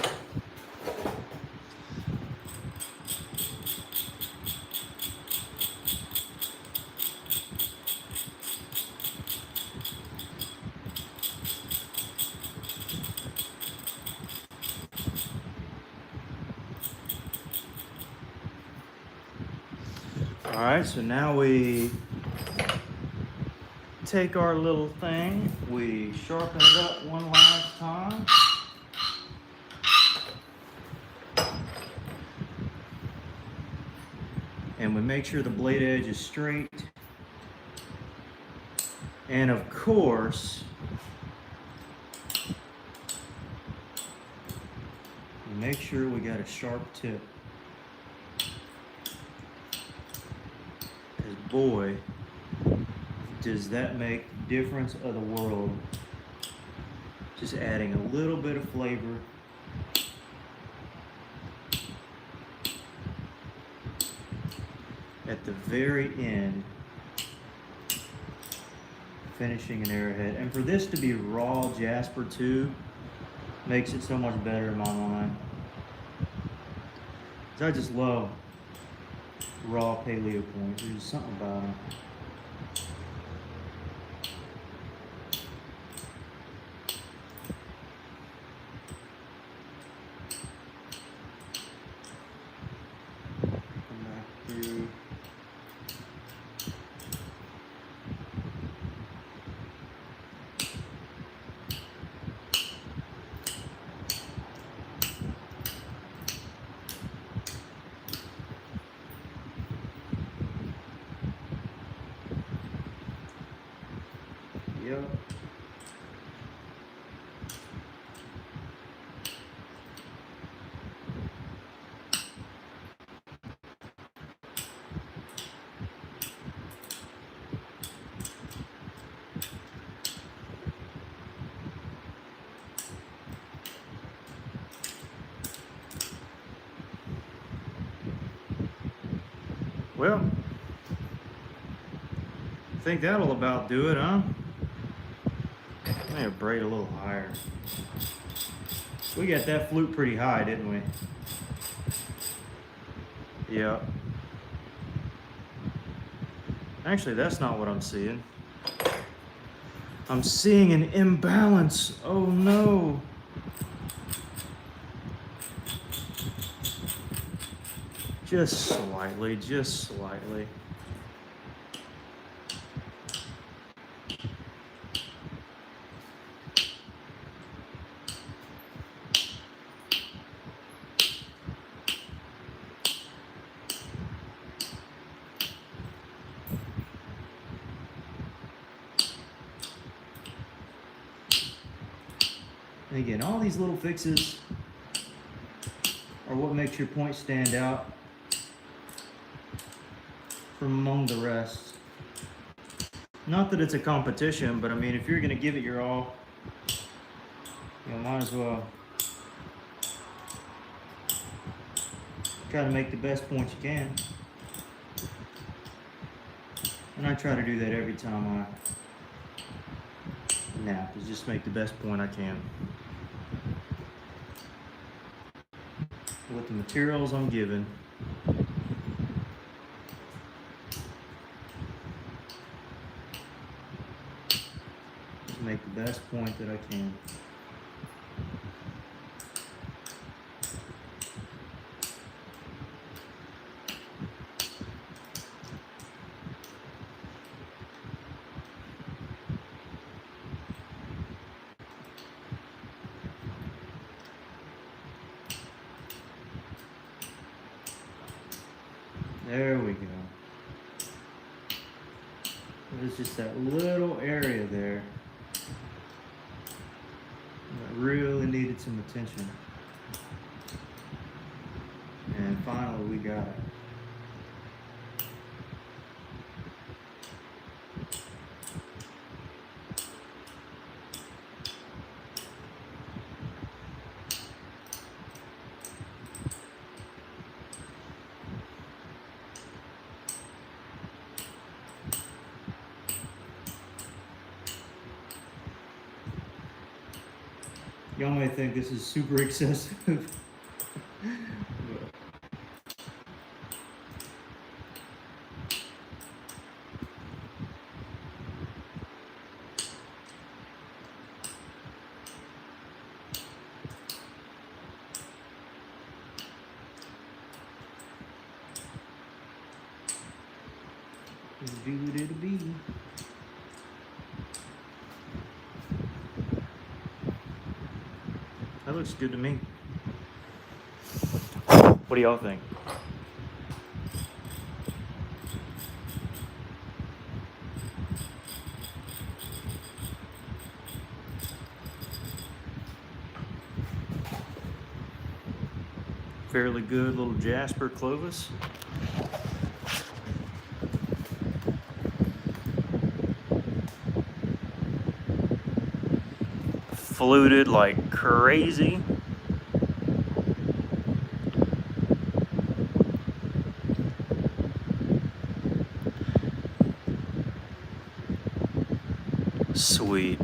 All right, so now we take our little thing, we sharpen it up one last time. And we make sure the blade edge is straight. And of course, we make sure we got a sharp tip. Because boy, does that make the difference of the world. Just adding a little bit of flavor. At the very end, finishing an arrowhead. And for this to be raw jasper too, makes it so much better in my mind. I just love raw paleo points. There's something about them. Come back through. Yep. Well, I think that'll about do it, huh? I'm gonna braid a little higher. We got that flute pretty high, didn't we? Yeah. Actually, that's not what I'm seeing. I'm seeing an imbalance. Oh no. Just slightly, just slightly. And again, all these little fixes are what makes your point stand out from among the rest. Not that it's a competition, but I mean, if you're gonna give it your all, you might as well try to make the best points you can. And I try to do that every time I nap, is just make the best point I can with the materials I'm given. Just make the best point that I can. There we go. There's just that little area there that really needed some attention. And finally we got it. Y'all may think this is super excessive. Do what it'll be. That looks good to me. What do y'all think? Fairly good little Jasper Clovis. Fluted like crazy. Sweet.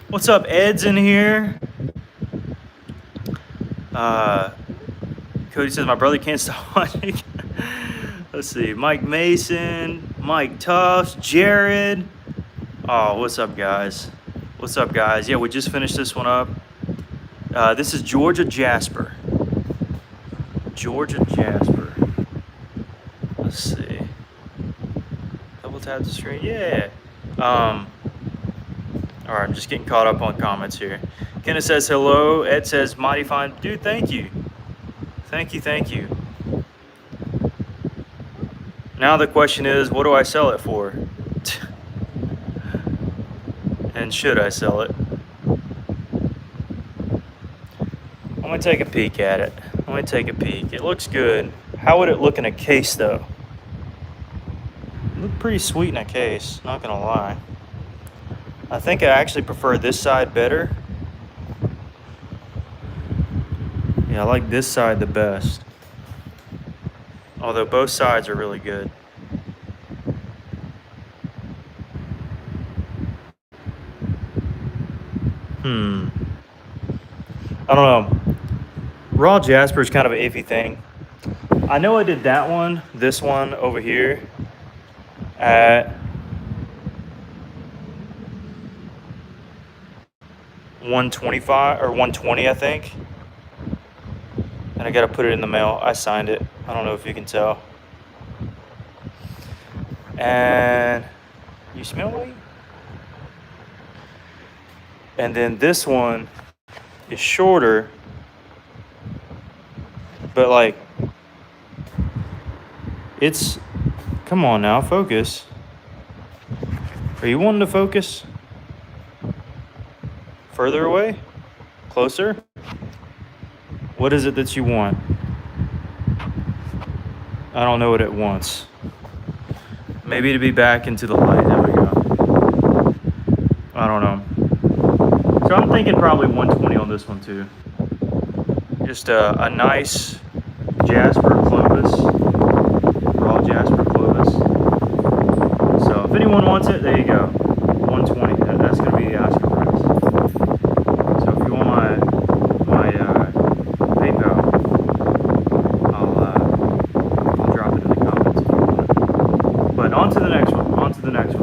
What's up, Ed's in here? Cody says my brother can't stop watching. Let's see, Mike Mason, Mike Tufts, Jared. Oh, what's up, guys? What's up, guys? Yeah, we just finished this one up. This is Georgia Jasper. Georgia Jasper. Let's see. Double tap the screen. Yeah. All right, I'm just getting caught up on comments here. Kenneth says hello. Ed says mighty fine. Dude, thank you. Thank you, thank you. Now the question is, what do I sell it for? And should I sell it? I'm gonna take a peek at it. I'm gonna take a peek. It looks good. How would it look in a case though? It looked pretty sweet in a case, not gonna lie. I think I actually prefer this side better. Yeah, I like this side the best. Although both sides are really good. I don't know. Raw Jasper is kind of an iffy thing. I know I did that one, this one over here at 125 or 120, I think. And I got to put it in the mail. I signed it. I don't know if you can tell. And you smell me? And then this one is shorter, but like it's, come on now, focus. Are you wanting to focus? Further away? Closer? What is it that you want? I don't know what it wants. Maybe to be back into the light. There we go. I don't know. So I'm thinking probably 120 on this one too. Just a nice Jasper Clovis, raw Jasper Clovis. So if anyone wants it, there you go. 120. That's gonna be the asking price. So if you want my PayPal, I'll drop it in the comments if you want. But on to the next one. On to the next one.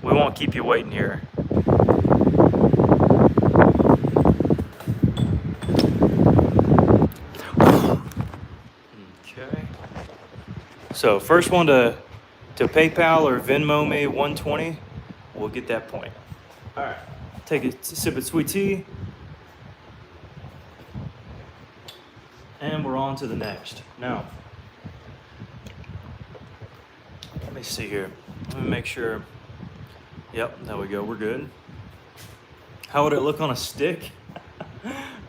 We won't keep you waiting here. So first one to PayPal or Venmo me 120, we'll get that point. All right, take a sip of sweet tea. And we're on to the next. Now, see here. Let me make sure. Yep, there we go. We're good. How would it look on a stick?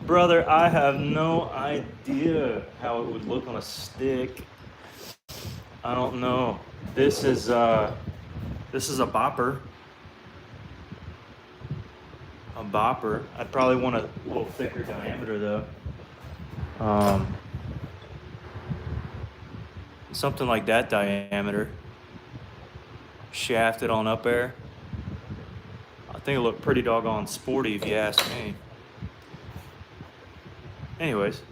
Brother, I have no idea how it would look on a stick. I don't know. This is a bopper. A bopper. I'd probably want a little thicker diameter though. Something like that diameter. Shafted on up there. I think it looked pretty doggone sporty if you ask me. Anyways.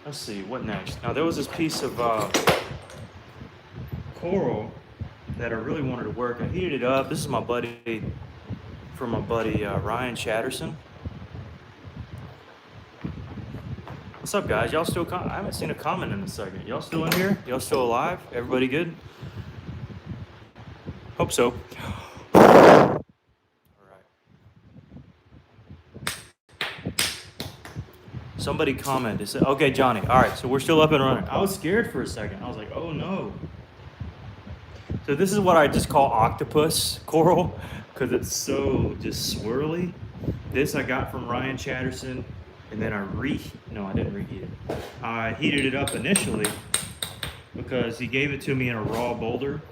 Let's see, what next? Now there was this piece of coral that I really wanted to work. I heated it up. This is my buddy, Ryan Chatterson. What's up, guys? Y'all still? I haven't seen a comment in a second. Y'all still in here? Y'all still alive? Everybody good? Hope so. All right. Somebody commented. Said, okay, Johnny. All right, so we're still up and running. I was scared for a second. I was like, oh no. So this is what I just call octopus coral because it's so just swirly. This I got from Ryan Chatterson, and then I didn't reheat it. I heated it up initially because he gave it to me in a raw boulder.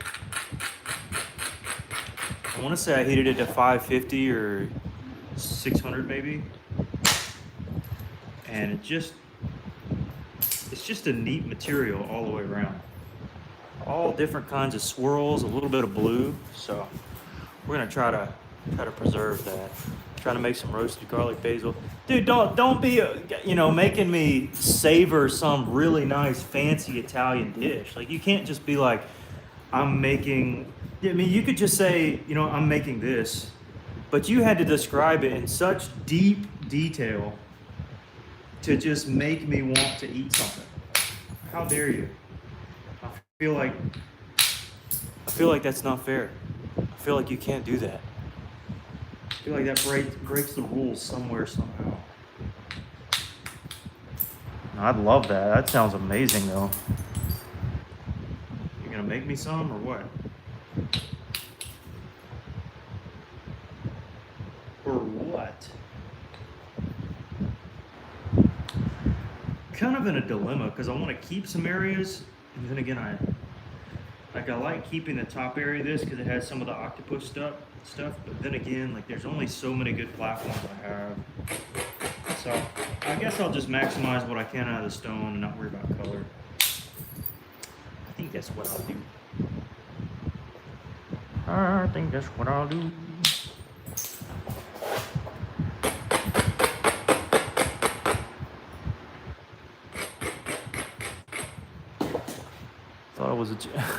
I want to say I heated it to 550 or 600 maybe. And it's just a neat material all the way around. All different kinds of swirls, a little bit of blue. So we're gonna try to preserve that. Trying to make some roasted garlic basil. Dude, don't be making me savor some really nice fancy Italian dish. Like you can't just be like, I'm making. I mean, you could just say, I'm making this, but you had to describe it in such deep detail to just make me want to eat something. How dare you? I feel like that's not fair. I feel like you can't do that. I feel like that breaks the rules somewhere, somehow. I'd love that. That sounds amazing, though. You gonna make me some or what? Or what? Kind of in a dilemma because I want to keep some areas, and then again I like keeping the top area of this because it has some of the octopus stuff. But then again, like there's only so many good platforms I have, so I guess I'll just maximize what I can out of the stone and not worry about color. I think that's what I'll do. I think that's what I'll do.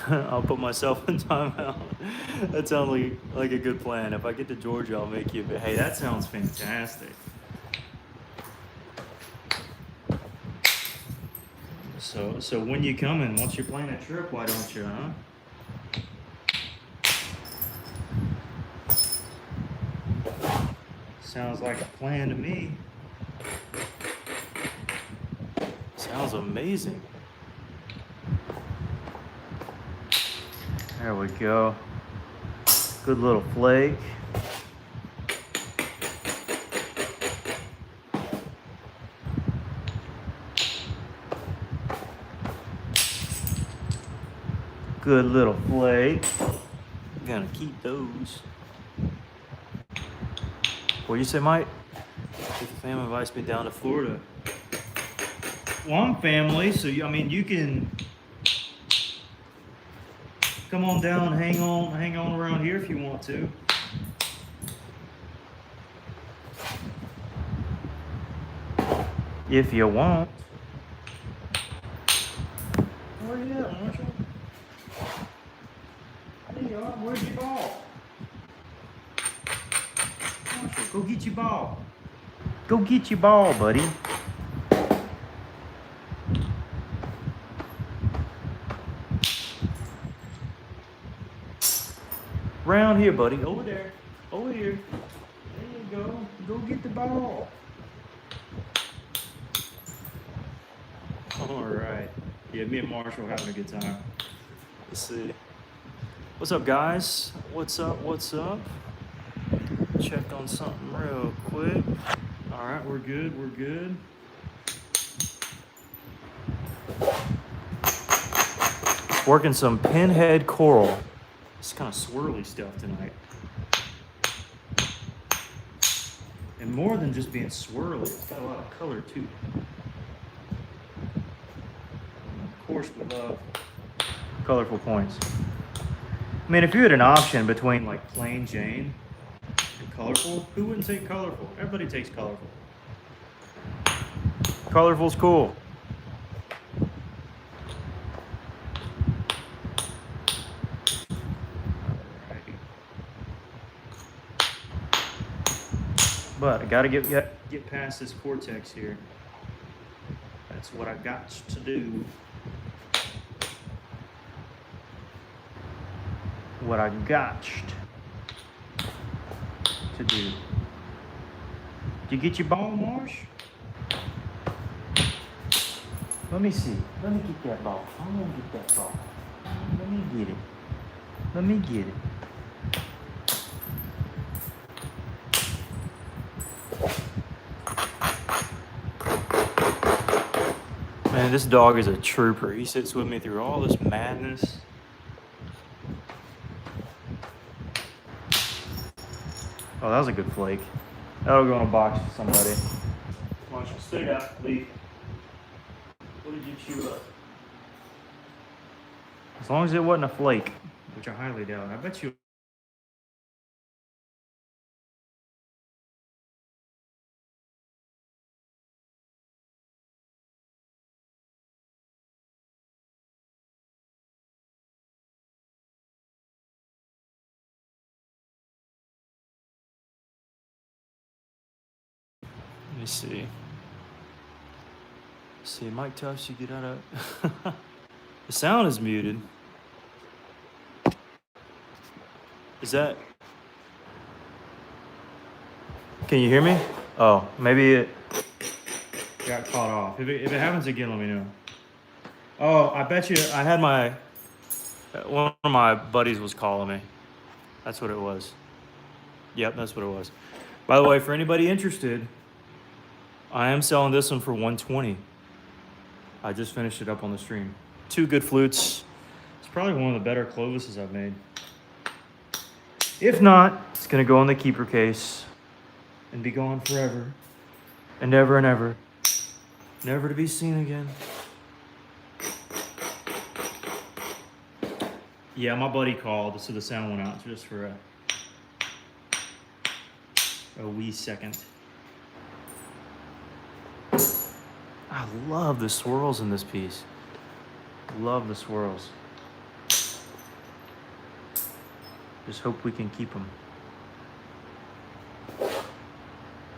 I'll put myself in timeout. That sounds like a good plan. If I get to Georgia, I'll make you. But hey, that sounds fantastic. So when you coming? Once you're planning a trip, why don't you, huh? Sounds like a plan to me. Sounds amazing. There we go. Good little flake. Good little flake. I'm gonna keep those. What do you say, Mike? If the family invites me down to Florida. Well, I'm family, so you can come on down and hang on around here if you want to. If you want. Where you at, Marshall? There you are. Where's your ball? Marshall, go get your ball. Go get your ball, buddy. Round here, buddy. Over there. Over here. There you go. Go get the ball. All right. Yeah, me and Marshall are having a good time. Let's see. What's up, guys? What's up? What's up? Check on something real quick. All right, we're good. We're good. Working some pinhead coral. It's kind of swirly stuff tonight. And more than just being swirly, it's got a lot of color too. And of course, we love colorful points. I mean, if you had an option between like plain Jane and colorful, who wouldn't take colorful? Everybody takes colorful. Colorful's cool. But I gotta get past this cortex here. That's what I got to do. What I got to do. Did you get your ball, Marsh? Let me see. Let me get that ball. I'm gonna get that ball. Let me get it. Let me get it. Man, this dog is a trooper. He sits with me through all this madness. Oh, that was a good flake. That'll go in a box for somebody. Marshall, stay down, leave. What did you chew up? As long as it wasn't a flake, which I highly doubt. I bet you. Let me see. See, Mike Tufts, you get out of. The sound is muted. Is that? Can you hear me? Oh, maybe it got caught off. If it happens again, let me know. Oh, I bet you I had one of my buddies was calling me. That's what it was. Yep, that's what it was. By the way, for anybody interested, I am selling this one for $120. I just finished it up on the stream. 2 good flutes. It's probably one of the better Clovises I've made. If not, it's gonna go in the keeper case and be gone forever and ever and ever. Never to be seen again. Yeah, my buddy called, so the sound went out just for a wee second. I love the swirls in this piece. Love the swirls. Just hope we can keep them.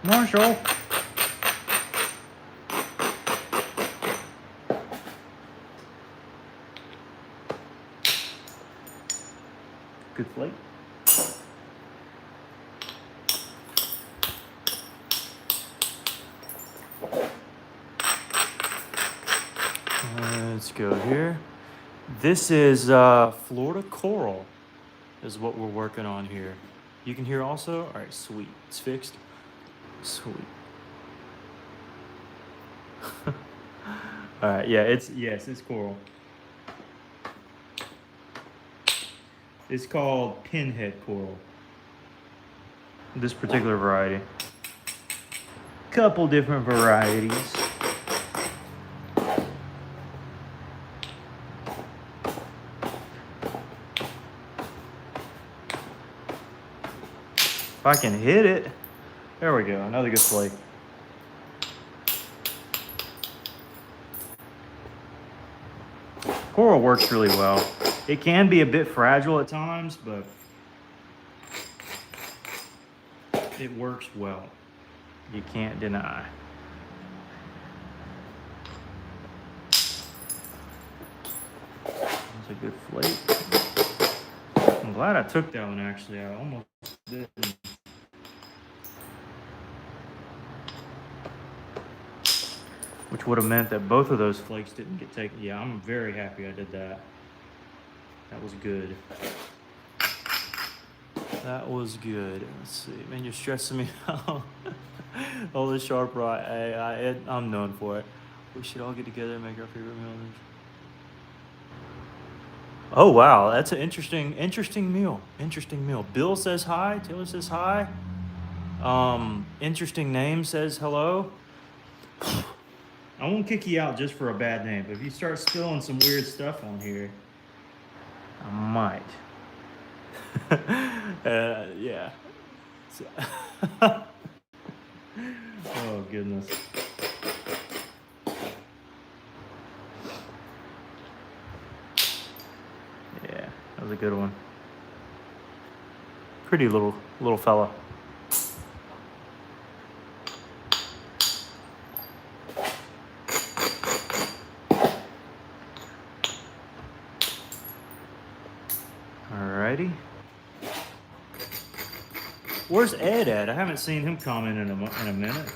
Marshall! Good flake. Let's go here. This is Florida Coral is what we're working on here. You can hear also? All right, sweet. It's fixed. Sweet. All right, yeah, it's coral. It's called pinhead coral. This particular variety. Couple different varieties. If I can hit it, there we go, another good flake. Coral works really well. It can be a bit fragile at times, but it works well. You can't deny. That's a good flake. I'm glad I took that one actually. I almost didn't. Which would have meant that both of those flakes didn't get taken. Yeah, I'm very happy I did that. That was good. That was good. Let's see. Man, you're stressing me out. All the sharp right. I'm known for it. We should all get together and make our favorite meal. Oh wow, that's an interesting meal. Interesting meal. Bill says hi. Taylor says hi. Interesting name says hello. I won't kick you out just for a bad name, but if you start spilling some weird stuff on here, I might. Yeah. Oh goodness. Yeah, that was a good one. Pretty little fella. Alrighty. Where's Ed at? I haven't seen him comment in a minute.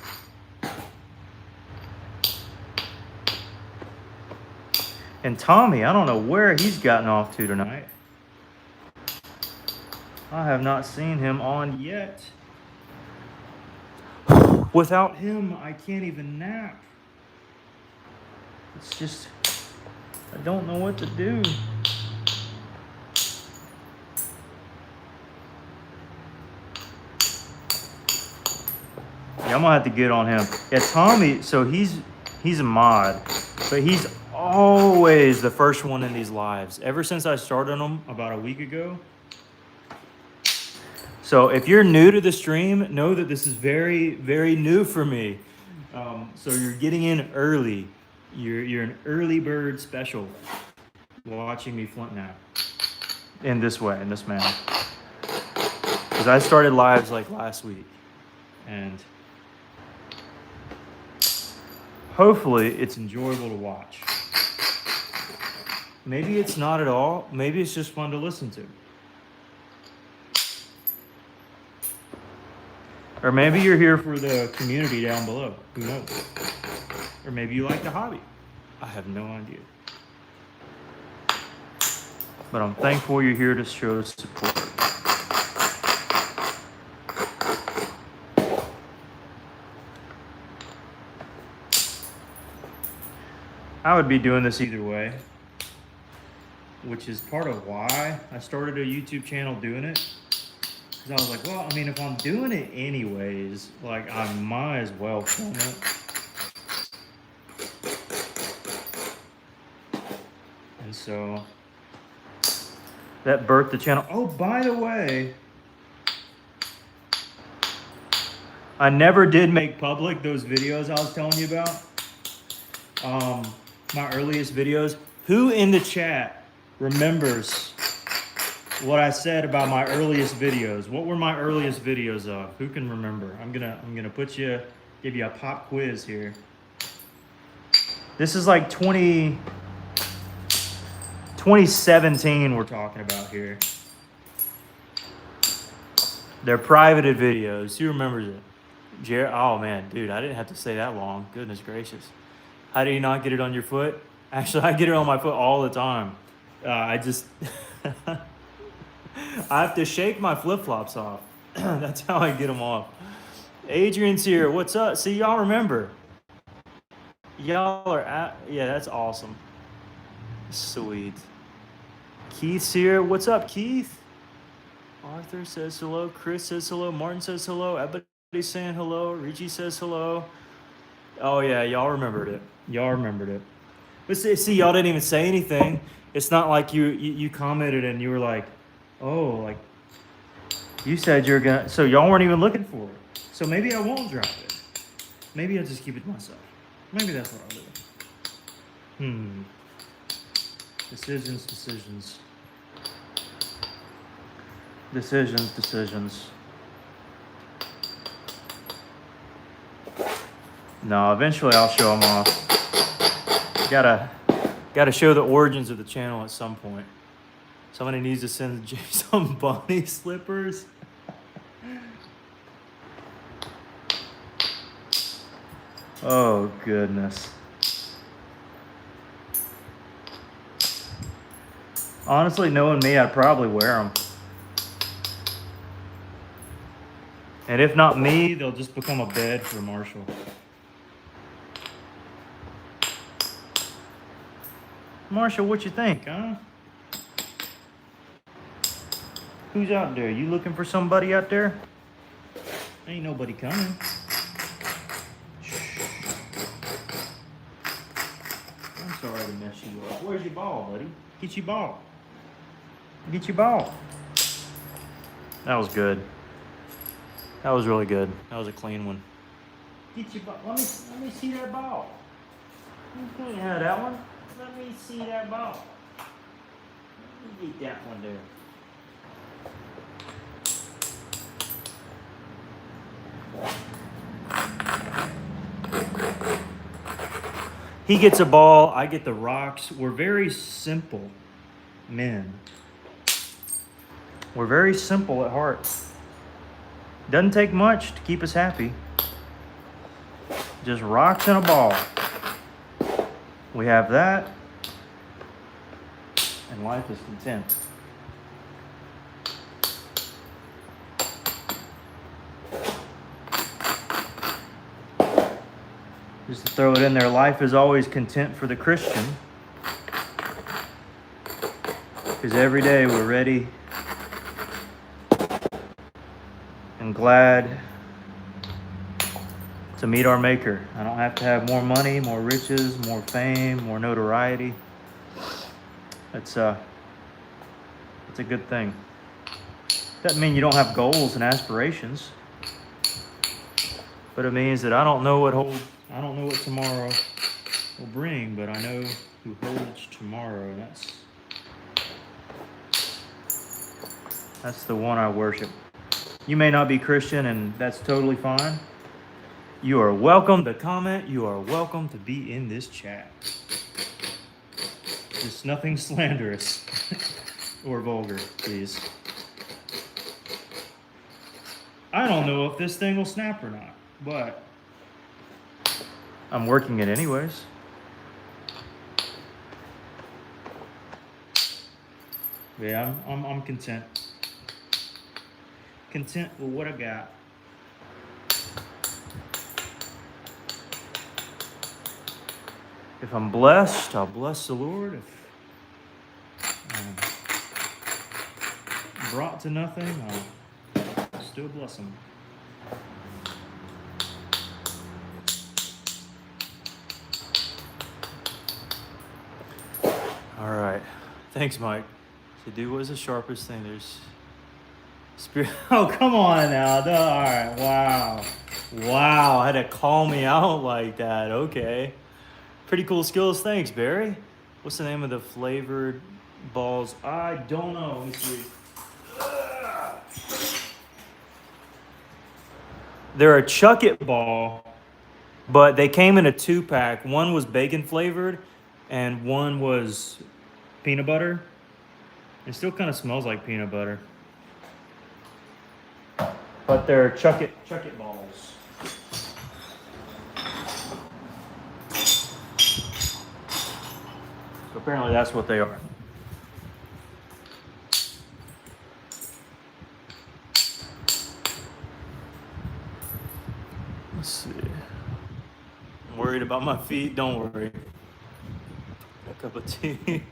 And Tommy, I don't know where he's gotten off to tonight. I have not seen him on yet. Without him, I can't even nap. It's just, I don't know what to do. Yeah, I'm gonna have to get on him. Yeah, Tommy, so he's a mod, but he's always the first one in these lives. Ever since I started them about a week ago. So if you're new to the stream, know that this is very, very new for me. So you're getting in early. You're an early bird special watching me flint nap in this way, in this manner. Because I started lives like last week. And hopefully it's enjoyable to watch. Maybe it's not at all. Maybe it's just fun to listen to. Or maybe you're here for the community down below. Who knows? Or maybe you like the hobby. I have no idea. But I'm thankful you're here to show support. I would be doing this either way, which is part of why I started a YouTube channel doing it. Because I was like, well, I mean, if I'm doing it anyways, like, I might as well film it. And so that birthed the channel. Oh, by the way, I never did make public those videos I was telling you about. My earliest videos. Who in the chat remembers what I said about my earliest videos? What were my earliest videos of? Who can remember? I'm gonna give you a pop quiz here. This is like 2017 we're talking about here. They're privated videos. Who remembers it? Jared? Oh man, dude, I didn't have to say that long. Goodness gracious. How do you not get it on your foot? Actually, I get it on my foot all the time. I just I have to shake my flip-flops off. That's how I get them off. Adrian's here. What's up? See, y'all remember. Y'all are at, yeah, that's awesome. Sweet. Keith's here. What's up, Keith? Arthur says hello. Chris says hello. Martin says hello. Everybody's saying hello. Richie says hello. Oh, yeah, y'all remembered it. Y'all remembered it. But see, y'all didn't even say anything. It's not like you commented and you were like, oh, like, you said you're gonna, so y'all weren't even looking for it. So maybe I won't drop it. Maybe I'll just keep it to myself. Maybe that's what I'll do. Decisions. No, eventually I'll show them off. Gotta show the origins of the channel at some point. Somebody needs to send Jay some bunny slippers. Oh goodness. Honestly, knowing me, I'd probably wear them. And if not me, they'll just become a bed for Marshall. Marshall, what you think, huh? Who's out there? You looking for somebody out there? Ain't nobody coming. I'm sorry to mess you up. Where's your ball, buddy? Get your ball. Get your ball. That was good. That was really good. That was a clean one. Get your ball. Let me see that ball. You can't have that one. Let me see that ball. Let me get that one there. He gets a ball, I get the rocks. We're very simple men. We're very simple at heart. Doesn't take much to keep us happy. Just rocks and a ball. We have that, and life is content. Just to throw it in there, life is always content for the Christian. Because every day we're ready and glad to meet our Maker. I don't have to have more money, more riches, more fame, more notoriety. It's a good thing. Doesn't mean you don't have goals and aspirations, but it means that I don't know what tomorrow will bring, but I know who holds tomorrow. That's the one I worship. You may not be Christian, and that's totally fine. You are welcome to comment. You are welcome to be in this chat. Just nothing slanderous or vulgar, please. I don't know if this thing will snap or not, but I'm working it anyways. Yeah, I'm content. Content with what I got. If I'm blessed, I'll bless the Lord. If I'm brought to nothing, I'll still bless him. All right. Thanks, Mike. To do what is the sharpest thing? There's spirit. Oh, come on now. All right. Wow. Wow. Had to call me out like that. Okay. Pretty cool skills. Thanks, Barry. What's the name of the flavored balls? I don't know. Let me see. They're a Chuck It ball, but they came in a 2-pack. One was bacon flavored, and one was peanut butter. It still kind of smells like peanut butter, but they're Chuck It balls. So apparently that's what they are. Let's see. I'm worried about my feet. Don't worry. A cup of tea.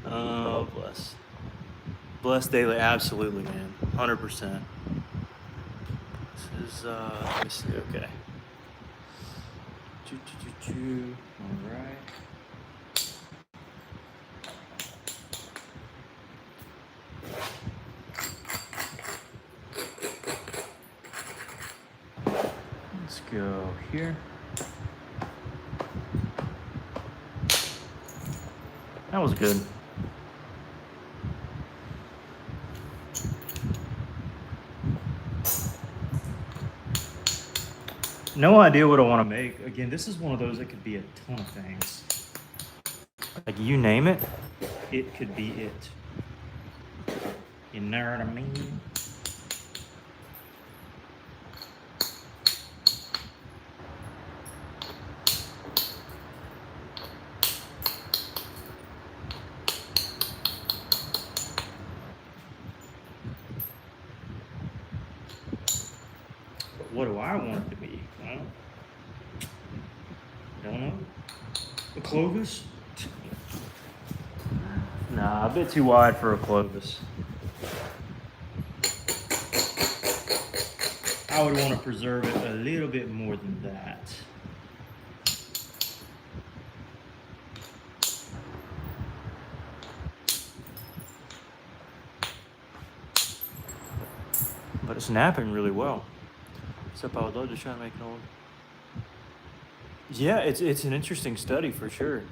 Oh, bless. Bless daily. Absolutely, man. 100%. This is, let me see. Okay. All right. Let's go here. That was good. No idea what I want to make. Again, this is one of those that could be a ton of things. Like, you name it, it could be it. You know what I mean? want it to be. I don't know. A Clovis? Nah, a bit too wide for a Clovis. I would want to preserve it a little bit more than that. But it's napping really well. Except I would love to try to make an old. Yeah, it's an interesting study for sure.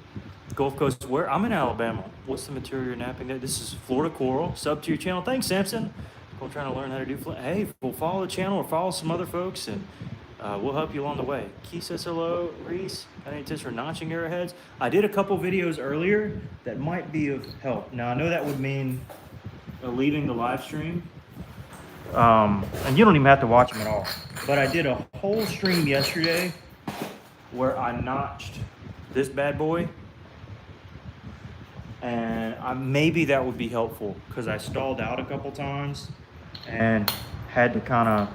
Gulf Coast, where I'm in Alabama. What's the material you're napping at? This is Florida Coral, sub to your channel. Thanks, Samson. I'm trying to learn how to do flint. Hey, we'll follow the channel or follow some other folks, and we'll help you along the way. Keith says hello. Reese, got any tips for notching arrowheads? I did a couple videos earlier that might be of help. Now, I know that would mean leaving the live stream. And you don't even have to watch them at all. But I did a whole stream yesterday where I notched this bad boy. And maybe that would be helpful because I stalled out a couple times and had to kind of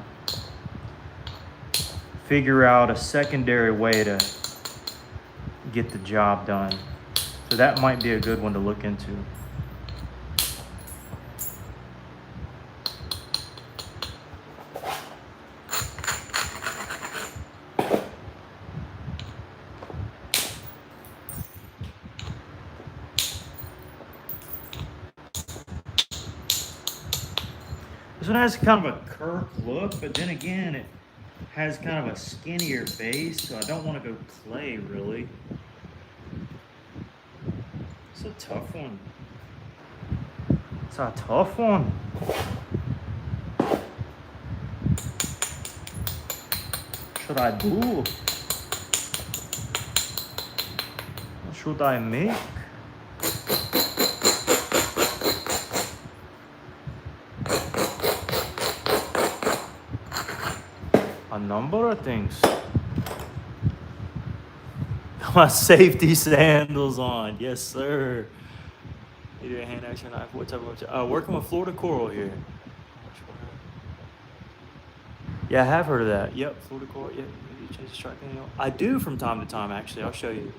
figure out a secondary way to get the job done. So that might be a good one to look into. This one has kind of a curved look, but then again, it has kind of a skinnier base, so I don't want to go clay, really. It's a tough one. It's a tough one. What should I do? What should I make? A number of things. My safety sandals on, yes sir. You do a hand action knife. What type of working with Florida Coral here. Yeah, I have heard of that. Yep, Florida Coral. Yep, you change the strike. I do from time to time. Actually, I'll show you.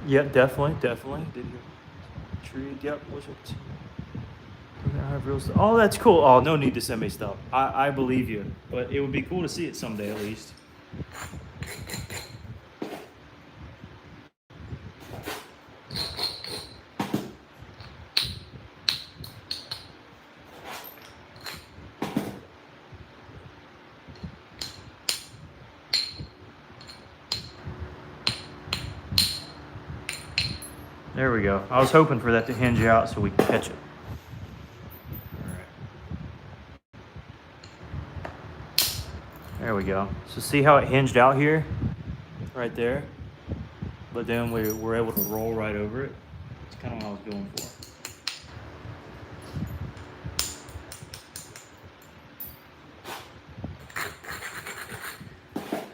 Yep, definitely. Did you tree? Yep. What's it? I have real stuff. Oh, that's cool. Oh, no need to send me stuff. I believe you, but it would be cool to see it someday at least. There we go. I was hoping for that to hinge out so we can catch it. There we go. So see how it hinged out here? Right there. But then we were able to roll right over it. That's kind of what I was going for.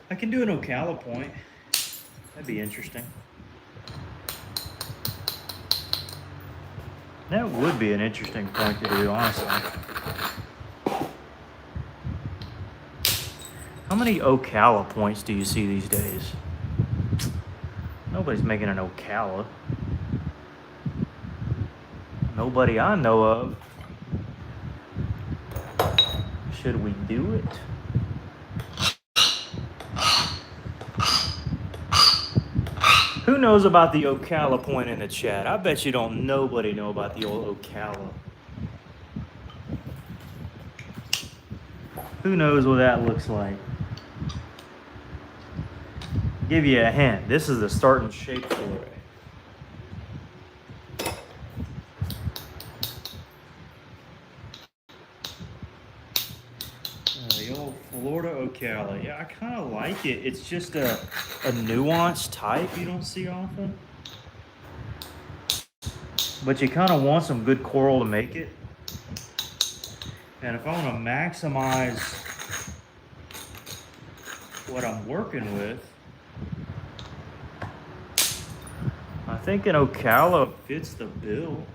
I can do an Ocala point. That'd be interesting. That would be an interesting point to do, honestly. How many Ocala points do you see these days? Nobody's making an Ocala. Nobody I know of. Should we do it? Who knows about the Ocala point in the chat? I bet you don't nobody know about the old Ocala. Who knows what that looks like? Give you a hint. This is the starting shape for it. The old Florida Ocala. Yeah, I kind of like it. It's just a nuanced type you don't see often. But you kind of want some good coral to make it. And if I want to maximize what I'm working with, I think an Ocala fits the bill.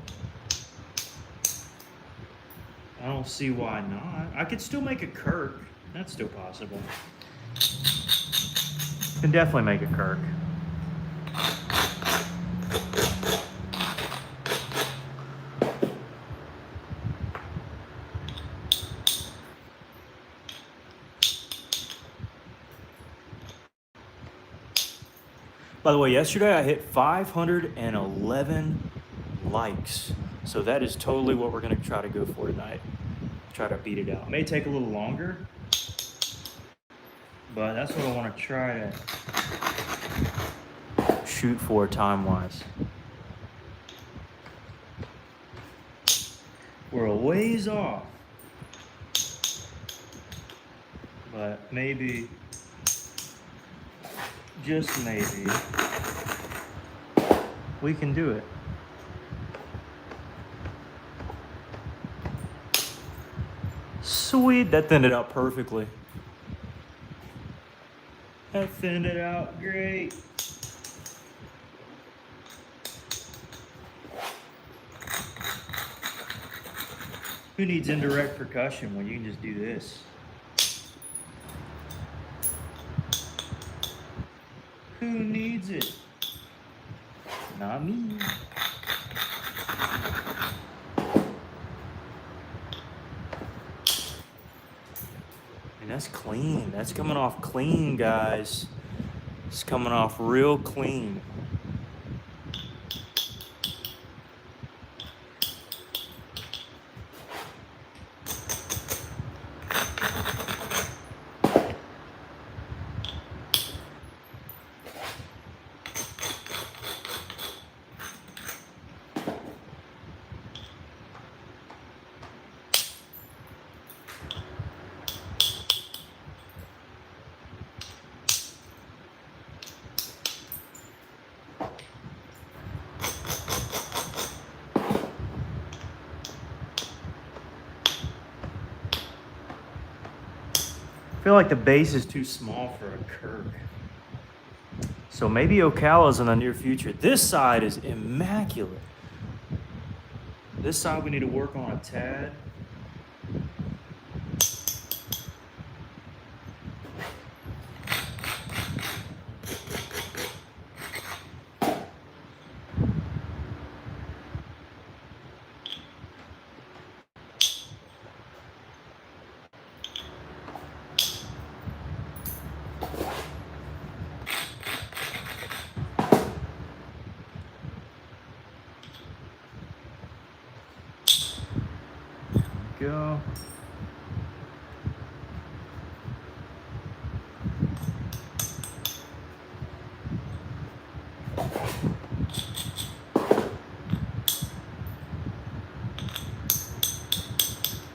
I don't see why not. I could still make a Kirk. That's still possible. Can definitely make a Kirk. By the way, yesterday I hit 511 likes. So that is totally what we're going to try to go for tonight. Try to beat it out. It may take a little longer, but that's what I want to try to shoot for time-wise. We're a ways off, but maybe, just maybe, we can do it. Sweet, that thinned it out perfectly. That thinned it out great. Who needs indirect percussion when you can just do this? Who needs it? Not me. And that's clean. That's coming off clean, guys. It's coming off real clean. I feel like the base is too small for a Kirk. So maybe Ocala's in the near future. This side is immaculate. This side we need to work on a tad. Go.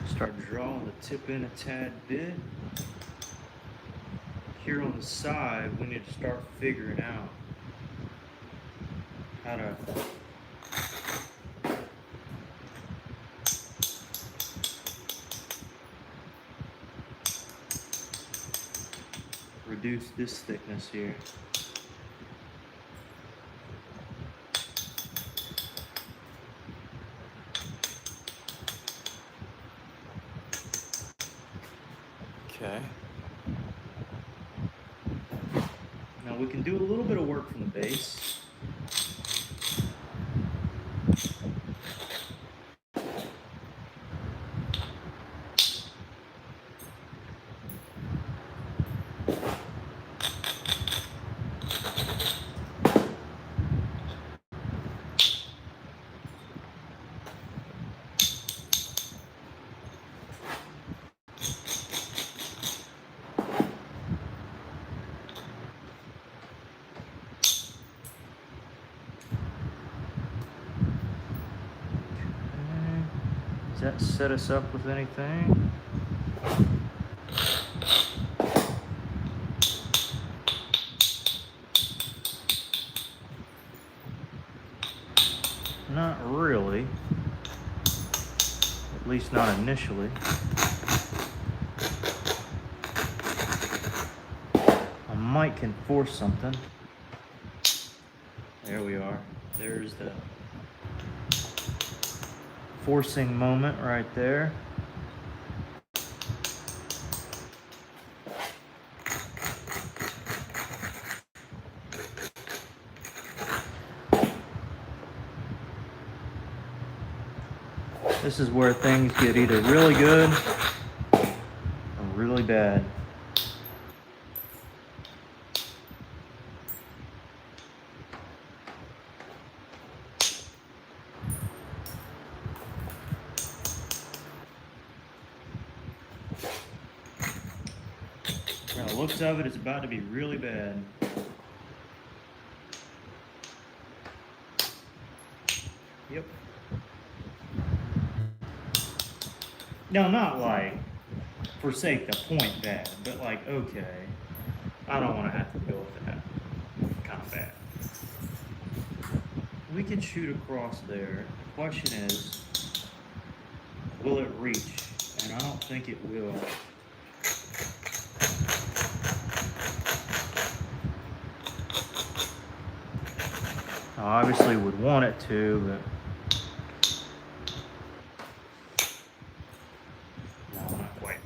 Start drawing the tip in a tad bit. Here on the side, we need to start figuring out how to reduce this thickness here. Okay. Now we can do a little bit of work from the base. Does that set us up with anything? Not really. At least not initially. I might can force something. There we are. There's the forcing moment right there. This is where things get either really good or really bad. Now, the looks of it is about to be really bad. Yep. No, not like forsake the point bad, but like, okay, I don't want to have to deal with that. Kind of bad. We can shoot across there. The question is, will it reach? And I don't think it will. I obviously would want it to, but no, not quite.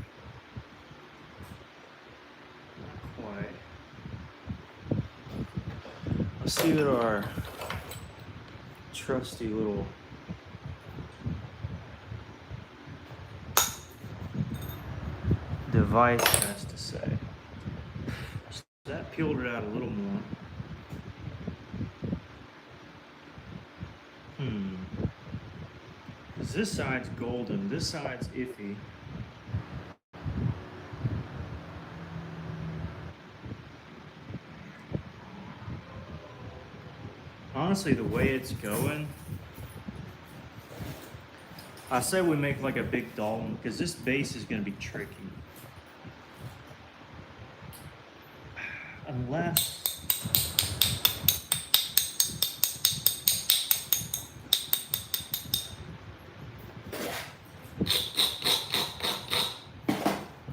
Not quite. Let's see what our trusty little device has to say. So that peeled it out a little more. Because this side's golden, this side's iffy. Honestly, the way it's going, I say we make like a big Dalton, because this bass is going to be tricky. Unless...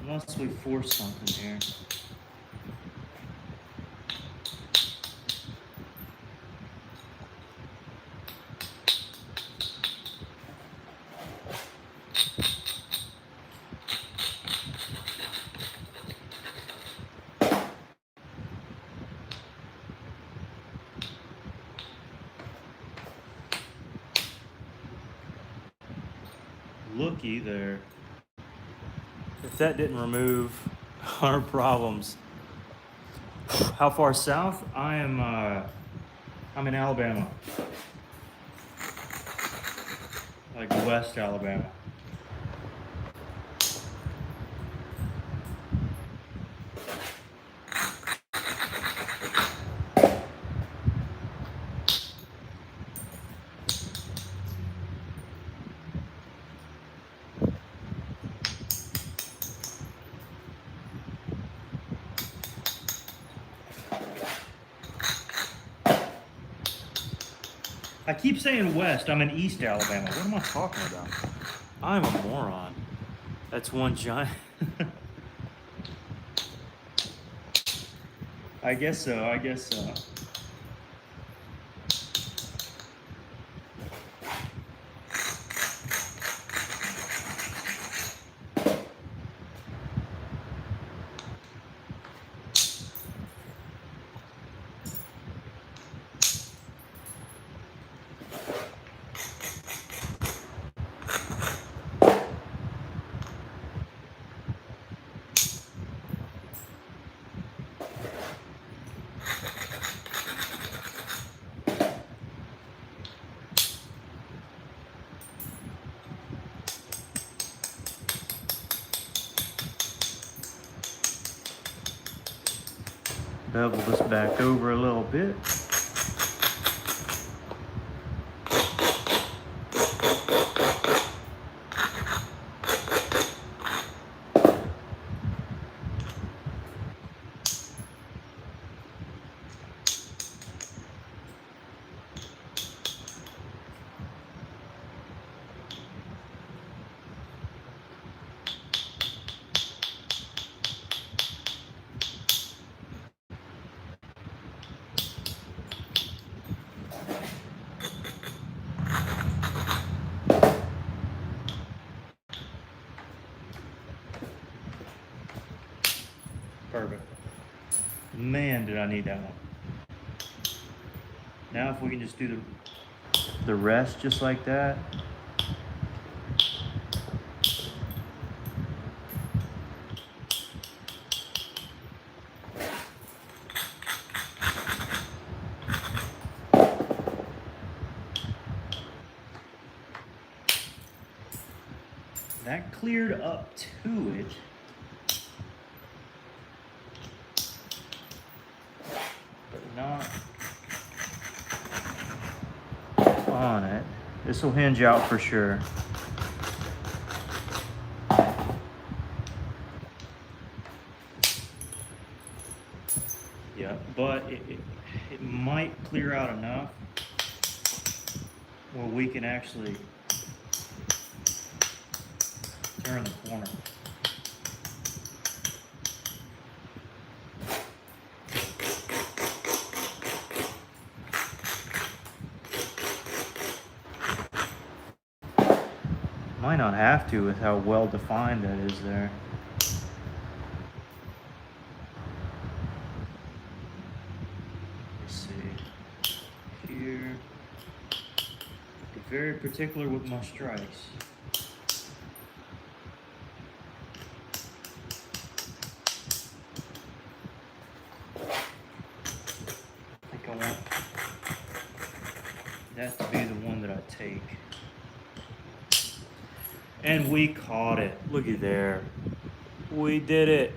Unless we force something here. Looky there. If that didn't remove our problems. How far south? I'm in Alabama. Like West Alabama. I keep saying West, I'm in East Alabama. What am I talking about? I'm a moron. That's one giant... I guess so, I guess so. Bevel this back over a little bit. Perfect. Man, did I need that one. Now if we can just do the rest just like that. that cleared up to it. But not on it. This will hinge out for sure. Yeah, but it might clear out enough where we can actually turn the corner. Might not have to with how well defined that is there. Let's see. Here. Be very particular with my strikes. I think I want that to be the one that I take. And we caught it. Looky there. We did it.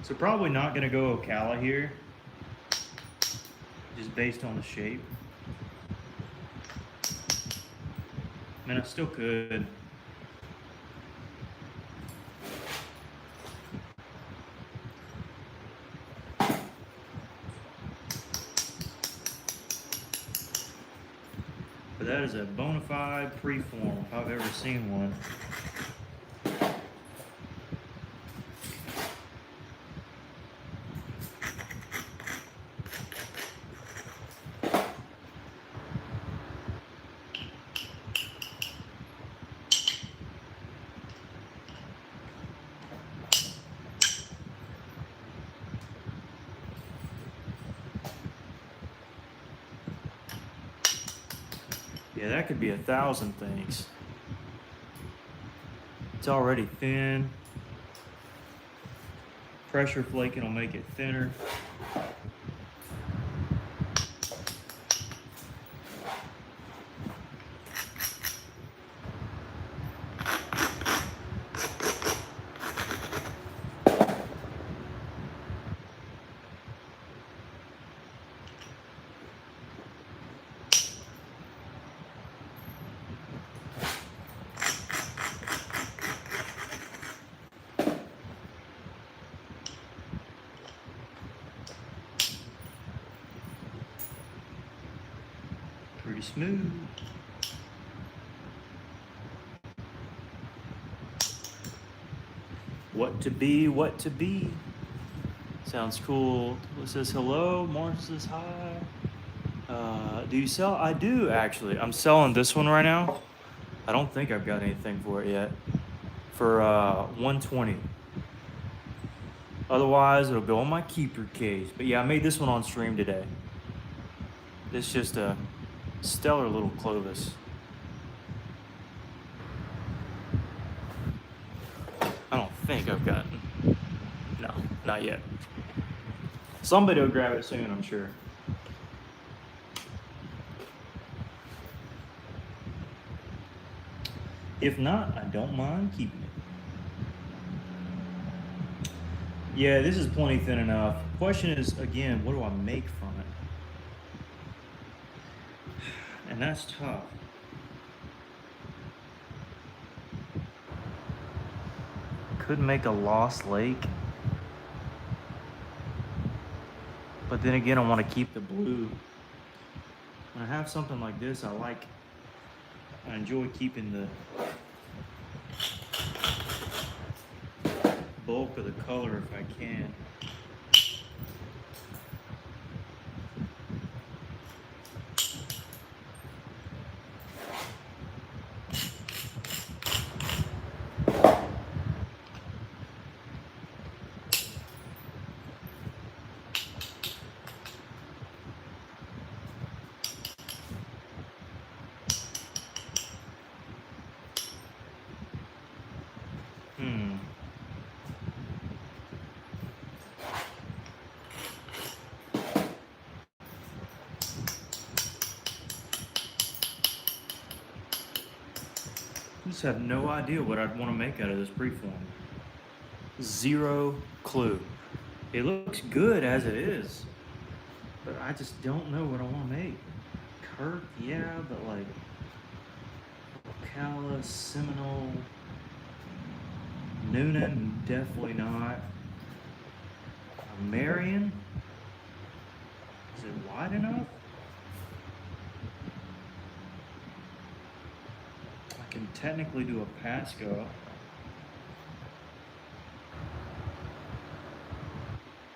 So probably not going to go Ocala here, just based on the shape. I mean, I still could. But that is a bona fide preform if I've ever seen one. Yeah, that could be 1,000 things. It's already thin. Pressure flaking will make it thinner. Pretty smooth. What to be, what to be. Sounds cool. It says hello. Mark says hi. Do you sell? I do actually. I'm selling this one right now. I don't think I've got anything for it yet. For $120. Otherwise, it'll go on my keeper case. But yeah, I made this one on stream today. It's just a stellar little Clovis. I don't think I've gotten. No, not yet. Somebody will grab it soon, I'm sure. If not, I don't mind keeping it. Yeah, this is plenty thin enough. Question is, again, what do I make from it? And that's tough. Could make a lost lake. But then again, I want to keep the blue. When I have something like this, I enjoy keeping the bulk of the color if I can. just have no idea what I'd want to make out of this preform. Zero clue. It looks good as it is, but I just don't know what I want to make. Kirk, yeah, but like Ocala, Seminole, Noonan, definitely not. Marion, is it wide enough? I can technically do a Pasco.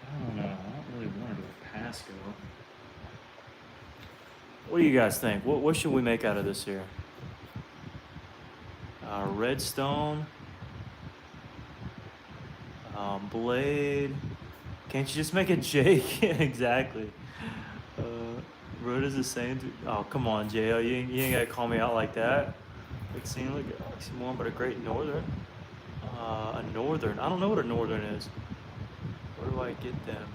I don't know. I don't really want to do a Pasco. What do you guys think? What should we make out of this here? Redstone. Blade. Can't you just make a Jake? Exactly. Road is the same. Oh, come on, J.O. You ain't got to call me out like that. Like seeing like more, but a great northern. A northern. I don't know what a northern is. Where do I get them?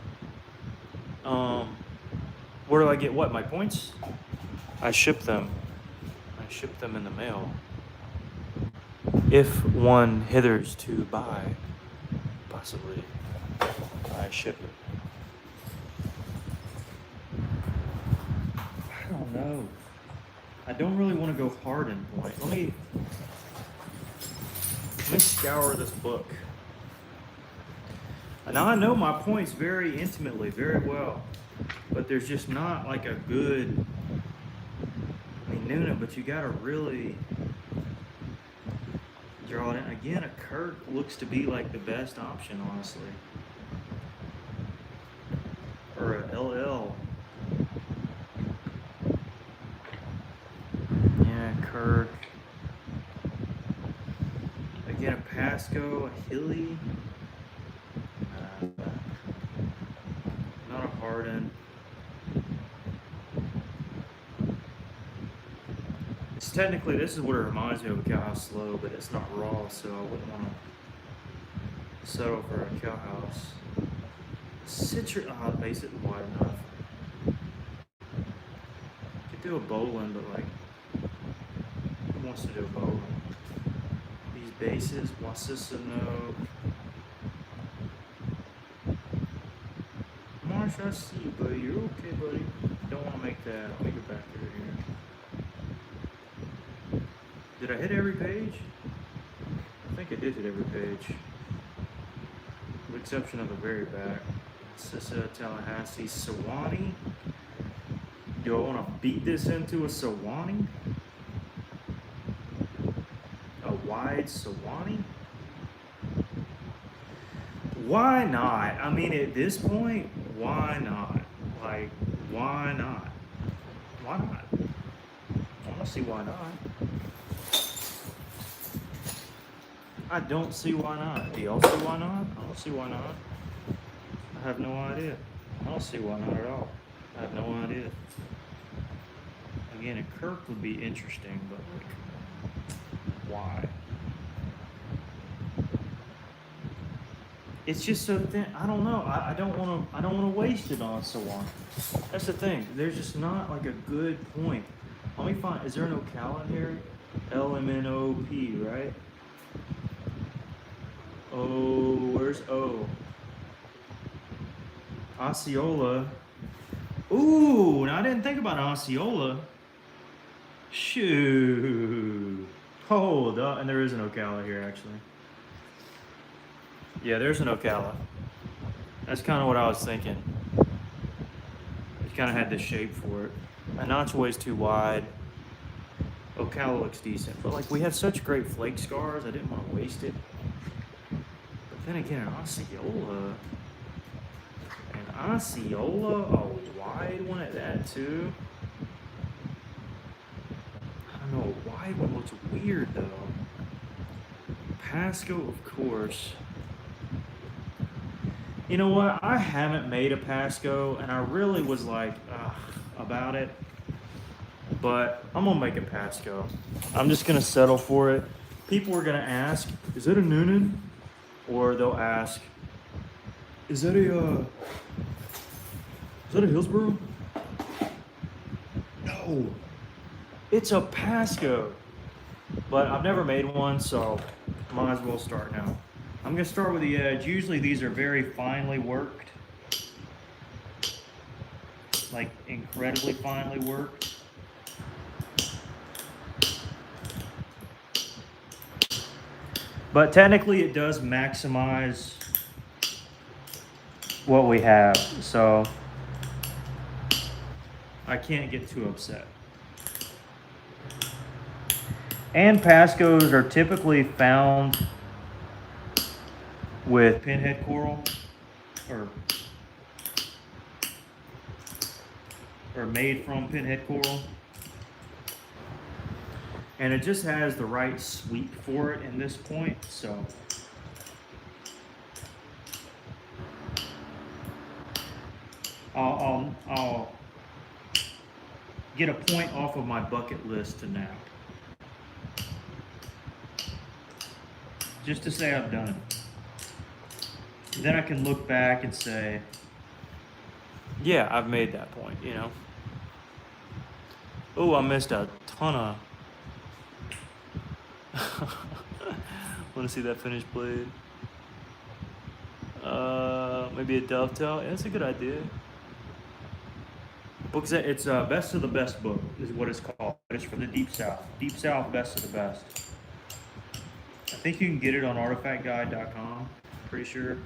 Where do I get what? My points? I ship them. I ship them in the mail. If one hithers to buy, possibly, I ship it. I don't know. I don't really want to go hard in point. Let me scour this book. Now I know my points very intimately, very well, but there's just not like a good, I mean, Nuna, but you gotta really draw it in. Again, a Kirk looks to be like the best option, honestly. Or a LL. Yeah, Kirk. Again, a Pasco, a Hilly. Not a Harden. It's technically, this is what it reminds me of a cowhouse slow, but it's not raw, so I wouldn't want to settle for a cowhouse. Citrus, base it wide enough. Could do a bowling, but like, who wants to do a bowling? These bases, Wasisano. Marsh, I see you, buddy. You're okay, buddy. Don't want to make that. Let me get back through here. Did I hit every page? I think I did hit every page. With the exception of the very back. Sissa, Tallahassee, Sewanee. Do I want to beat this into a Sewanee? A wide Sewanee? Why not? I mean, at this point, why not? Like, why not? Why not? I don't see why not. I don't see why not. Do y'all see why not? I don't see why not. I have no idea. I don't see why not at all. I have no idea. Again, a Kirk would be interesting, but like, why? It's just so thin. I don't know. I don't want to. I don't want to waste it on Sawan. That's the thing. There's just not like a good point. Let me find. Is there an Ocala in here? LMNOP, right? Oh, where's O? Osceola. Ooh, now I didn't think about Osceola. Shoot. Hold up. And there is an Ocala here, actually. Yeah, there's an Ocala. That's kind of what I was thinking. It kind of had the shape for it. A notch way's too wide. Ocala looks decent. But, like, we have such great flake scars, I didn't want to waste it. But then again, an Osceola. An Osceola, a wide one at that, too. I don't know, a wide one looks weird, though. Pasco, of course. You know what? I haven't made a Pasco, and I really was like, about it. But I'm going to make a Pasco. I'm just going to settle for it. People are going to ask, is that a Noonan? Or they'll ask, is that a Hillsborough? No. It's a Pasco. But I've never made one, so might as well start now. I'm going to start with the edge. Usually these are very finely worked, like incredibly finely worked. But technically it does maximize what we have, so I can't get too upset. And Pascos are typically found with pinhead coral or made from pinhead coral. And it just has the right sweep for it in this point, so I'll get a point off of my bucket list to nap. Just to say I've done it. Then I can look back and say, yeah, I've made that point, you know. Oh, I missed a ton of... Want to see that finished blade? Maybe a dovetail. Yeah, that's a good idea. Book's it's best of the best book is what it's called. It's for the Deep South. Deep South, best of the best. I think you can get it on artifactguide.com. Pretty sure.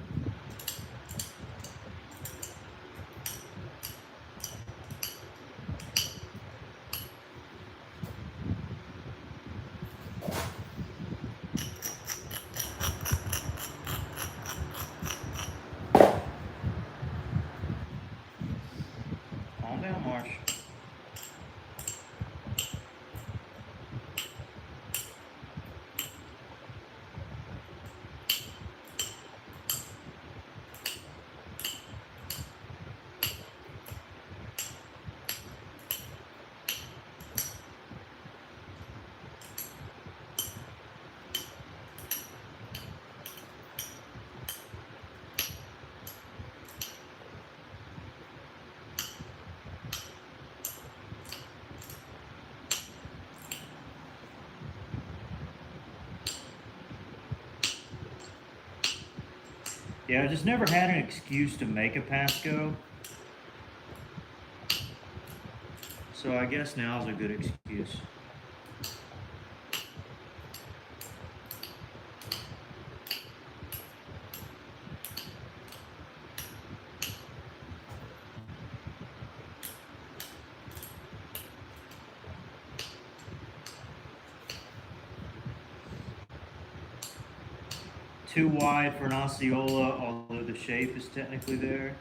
Calm down, Marsh. Yeah, I just never had an excuse to make a Pasco. So I guess now's a good excuse. Too wide for an Osceola, although the shape is technically there.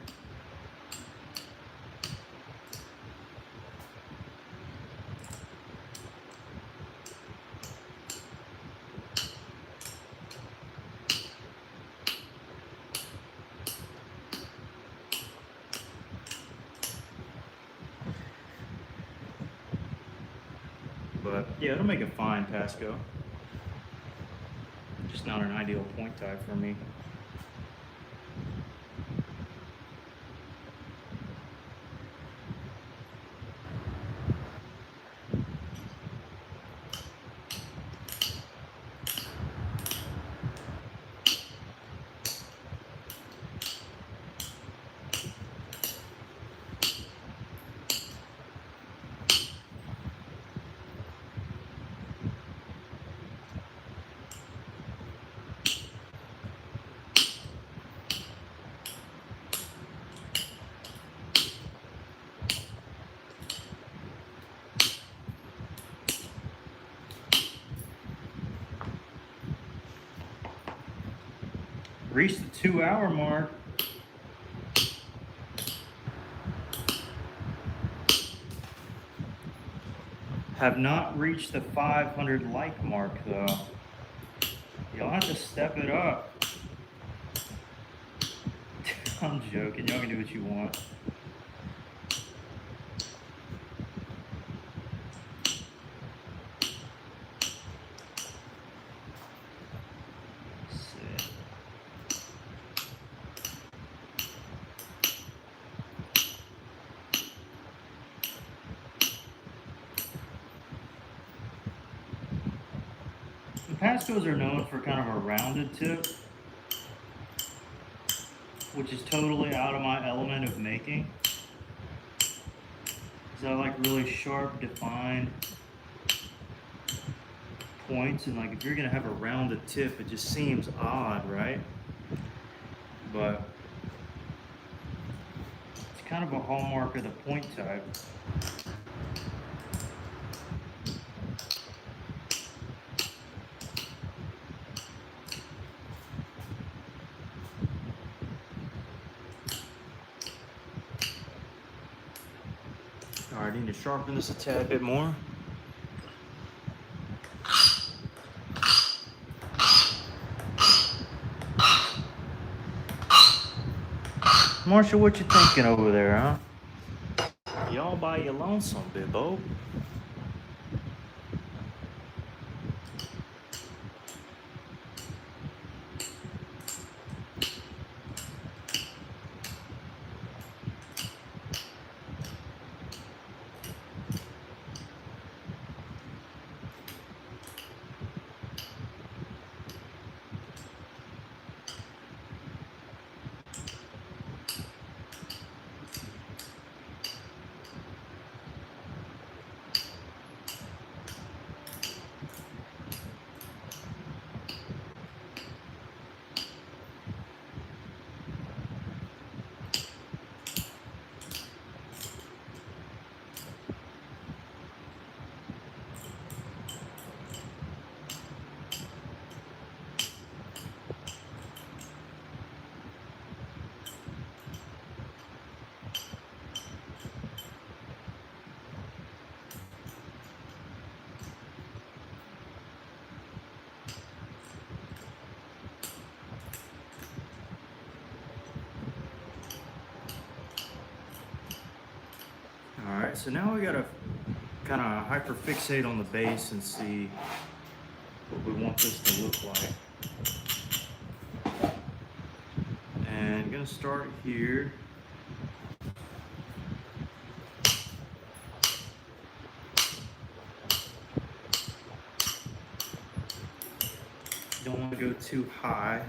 But yeah, it'll make a fine Pasco. Just not an ideal point type for me. Reached the 2-hour mark. Have not reached the 500 like mark though. Y'all have to step it up. I'm joking, y'all can do what you want. Pascos are known for kind of a rounded tip, which is totally out of my element of making. Because I like really sharp, defined points, and like if you're gonna have a rounded tip, it just seems odd, right? But it's kind of a hallmark of the point type. All right, I need to sharpen this a tad bit more. Marshall, what you thinking over there, huh? Y'all by your lonesome, Bibbo. Alright, so now we gotta kind of hyperfixate on the base and see what we want this to look like. And I'm gonna start here. Don't want to go too high,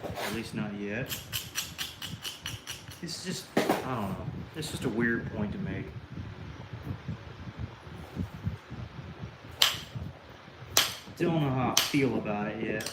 at least not yet. It's just, I don't know, it's just a weird point to make. Don't know how I feel about it yet.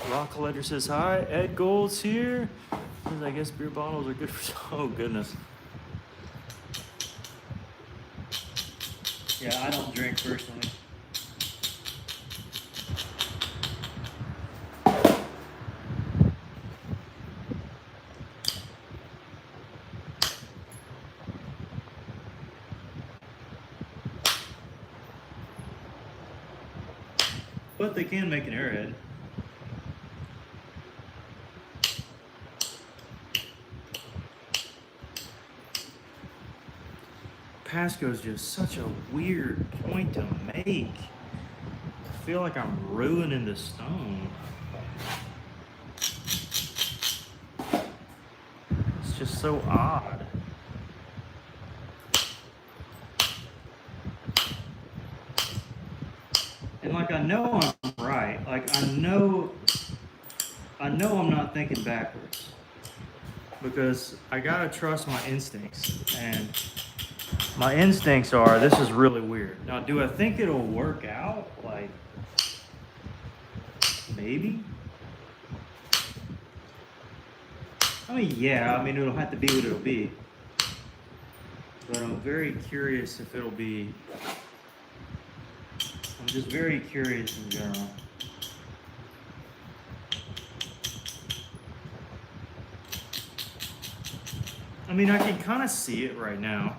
Rock Collector says hi. Ed Gold's here. Says, I guess beer bottles are good for. Oh goodness. Yeah, I don't drink personally. But they can make an airhead. Pasco is just such a weird point to make. I feel like I'm ruining the stone. It's just so odd. And like I know I'm right. Like I know I'm not thinking backwards. Because I gotta trust my instincts. And my instincts are, this is really weird. Now, do I think it'll work out? Like, maybe? I mean, yeah, I mean, it'll have to be what it'll be. But I'm very curious if it'll be, I'm just very curious in general. I mean, I can kind of see it right now.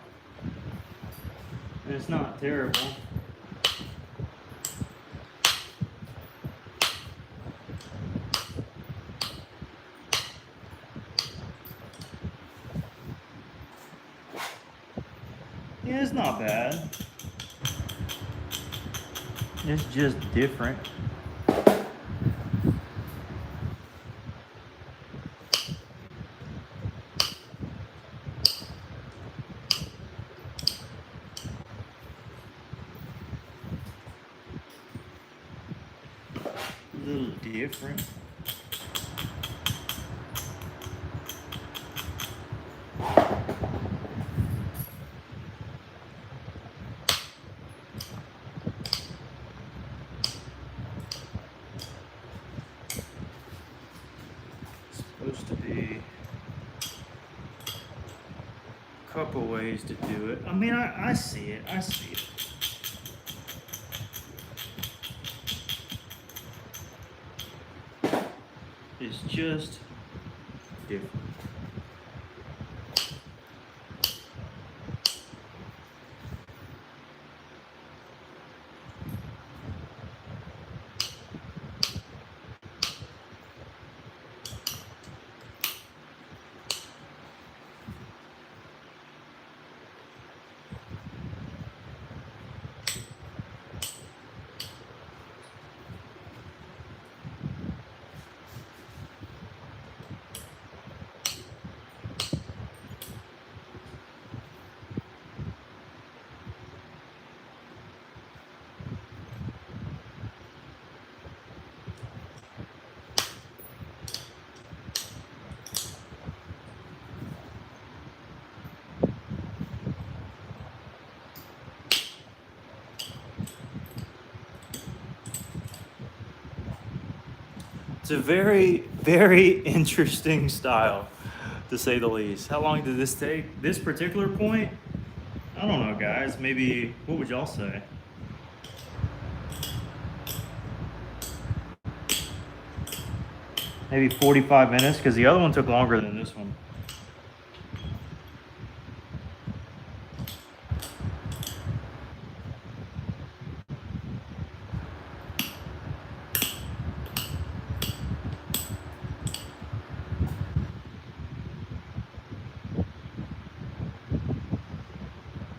And it's not terrible. Yeah, it's not bad. It's just different. A little different. Supposed to be a couple ways to do it. I mean, I see it. I see it. It's just different. It's a very, very interesting style, to say the least. How long did this take? This particular point? I don't know, guys. Maybe, what would y'all say? Maybe 45 minutes, because the other one took longer than this one.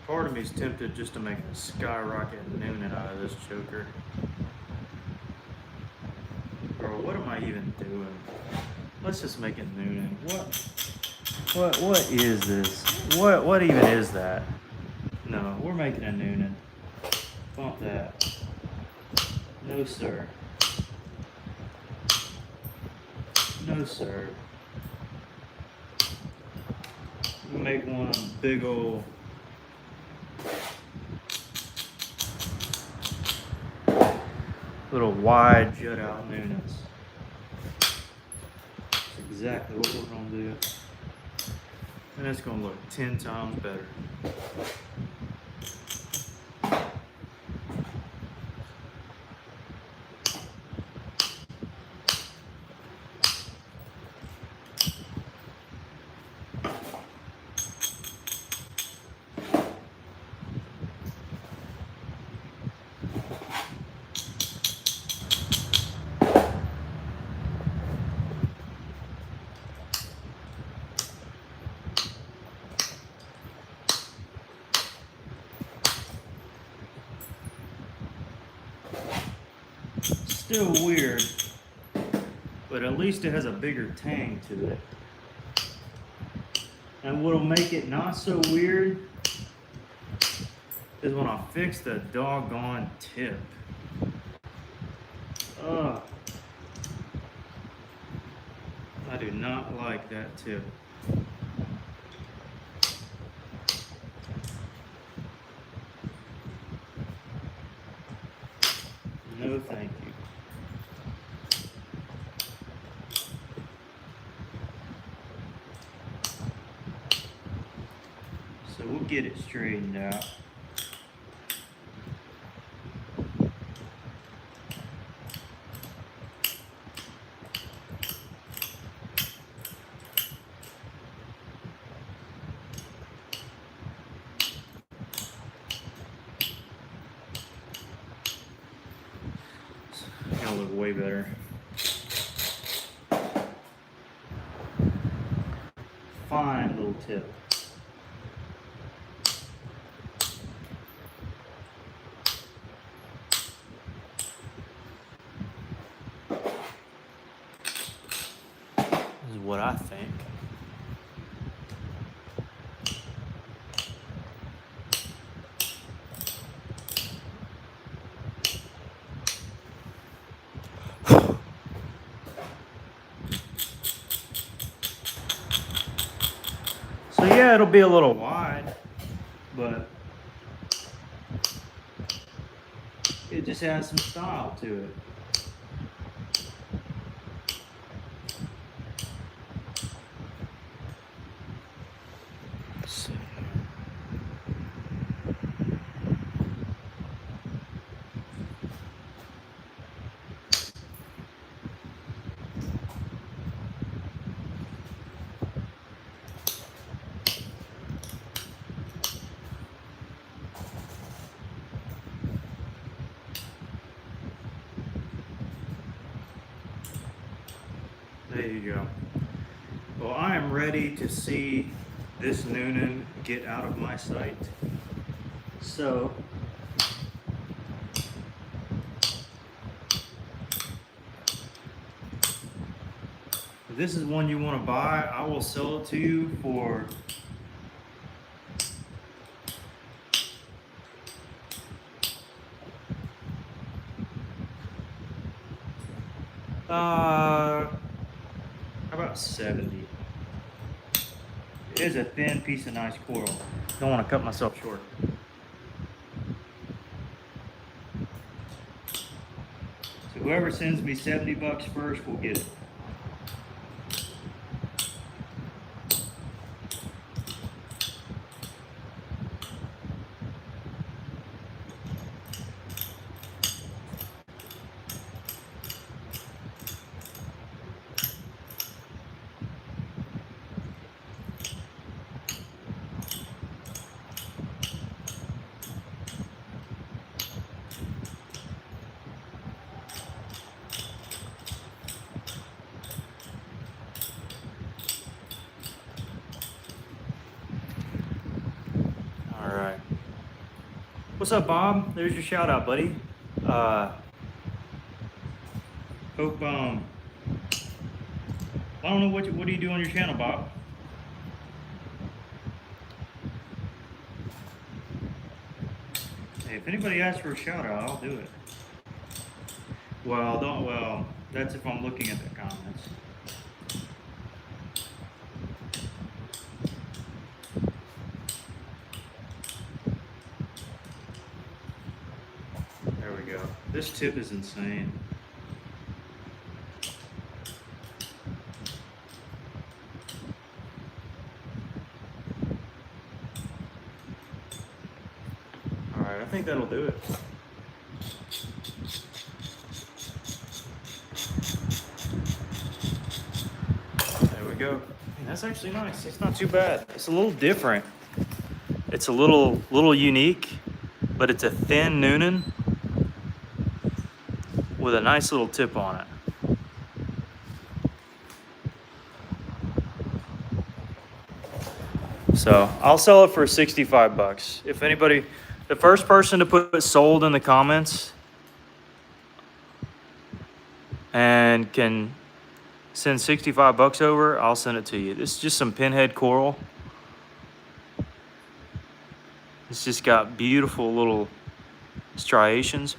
Part of me is tempted just to make a skyrocket noonan out of this choker. Bro, what am I even doing? Let's just make it noonan. What is this? What even is that? No, we're making a noonan. Bump that. No, sir. No, sir. We make one big old little wide jut out noonans. That's exactly what we're gonna do. And it's gonna look 10 times better. Still weird, but at least it has a bigger tang to it. And what'll make it not so weird is when I fix the doggone tip. Ugh. I do not like that tip. No, thank you. So we'll get it straightened out. gonna look way better. Fine little tip. This is what I think. So yeah, it'll be a little wide, but it just has some style to it. So, there you go. Well, I am ready to see this Noonan get out of my sight. So, if this is one you want to buy, I will sell it to you for how about 70. It is a thin piece of nice coral. Don't want to cut myself short. So whoever sends me 70 bucks first will get it. What's up, Bob? There's your shout out, buddy. Hope, I don't know, what do you do on your channel, Bob? Hey, if anybody asks for a shout out, I'll do it. Well, that's if I'm looking at the comments. There we go. This tip is insane. All right, I think that'll do it. There we go. Hey, that's actually nice. It's not too bad. It's a little different. It's a little unique, but it's a thin Noonan with a nice little tip on it. So I'll sell it for 65 bucks. If anybody, the first person to put sold in the comments and can send 65 bucks over, I'll send it to you. This is just some pinhead coral. It's just got beautiful little striations.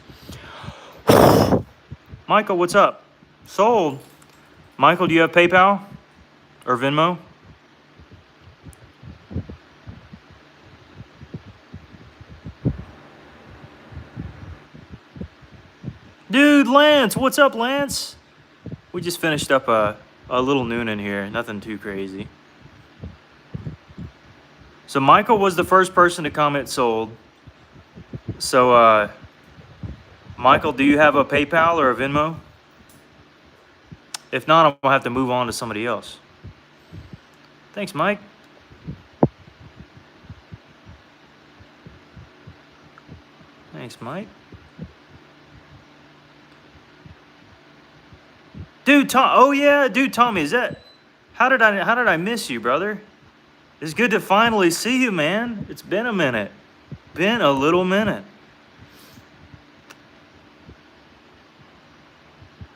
Michael, what's up? Sold. Michael, do you have PayPal or Venmo? Dude, Lance, what's up, Lance? We just finished up a little Noonan here, nothing too crazy. So Michael was the first person to comment sold. So Michael, do you have a PayPal or a Venmo? If not, I'm gonna have to move on to somebody else. Thanks, Mike. Thanks, Mike. Dude, Tom. Oh yeah, dude, Tommy. Is that? How did I miss you, brother? It's good to finally see you, man. It's been a minute. Been a little minute.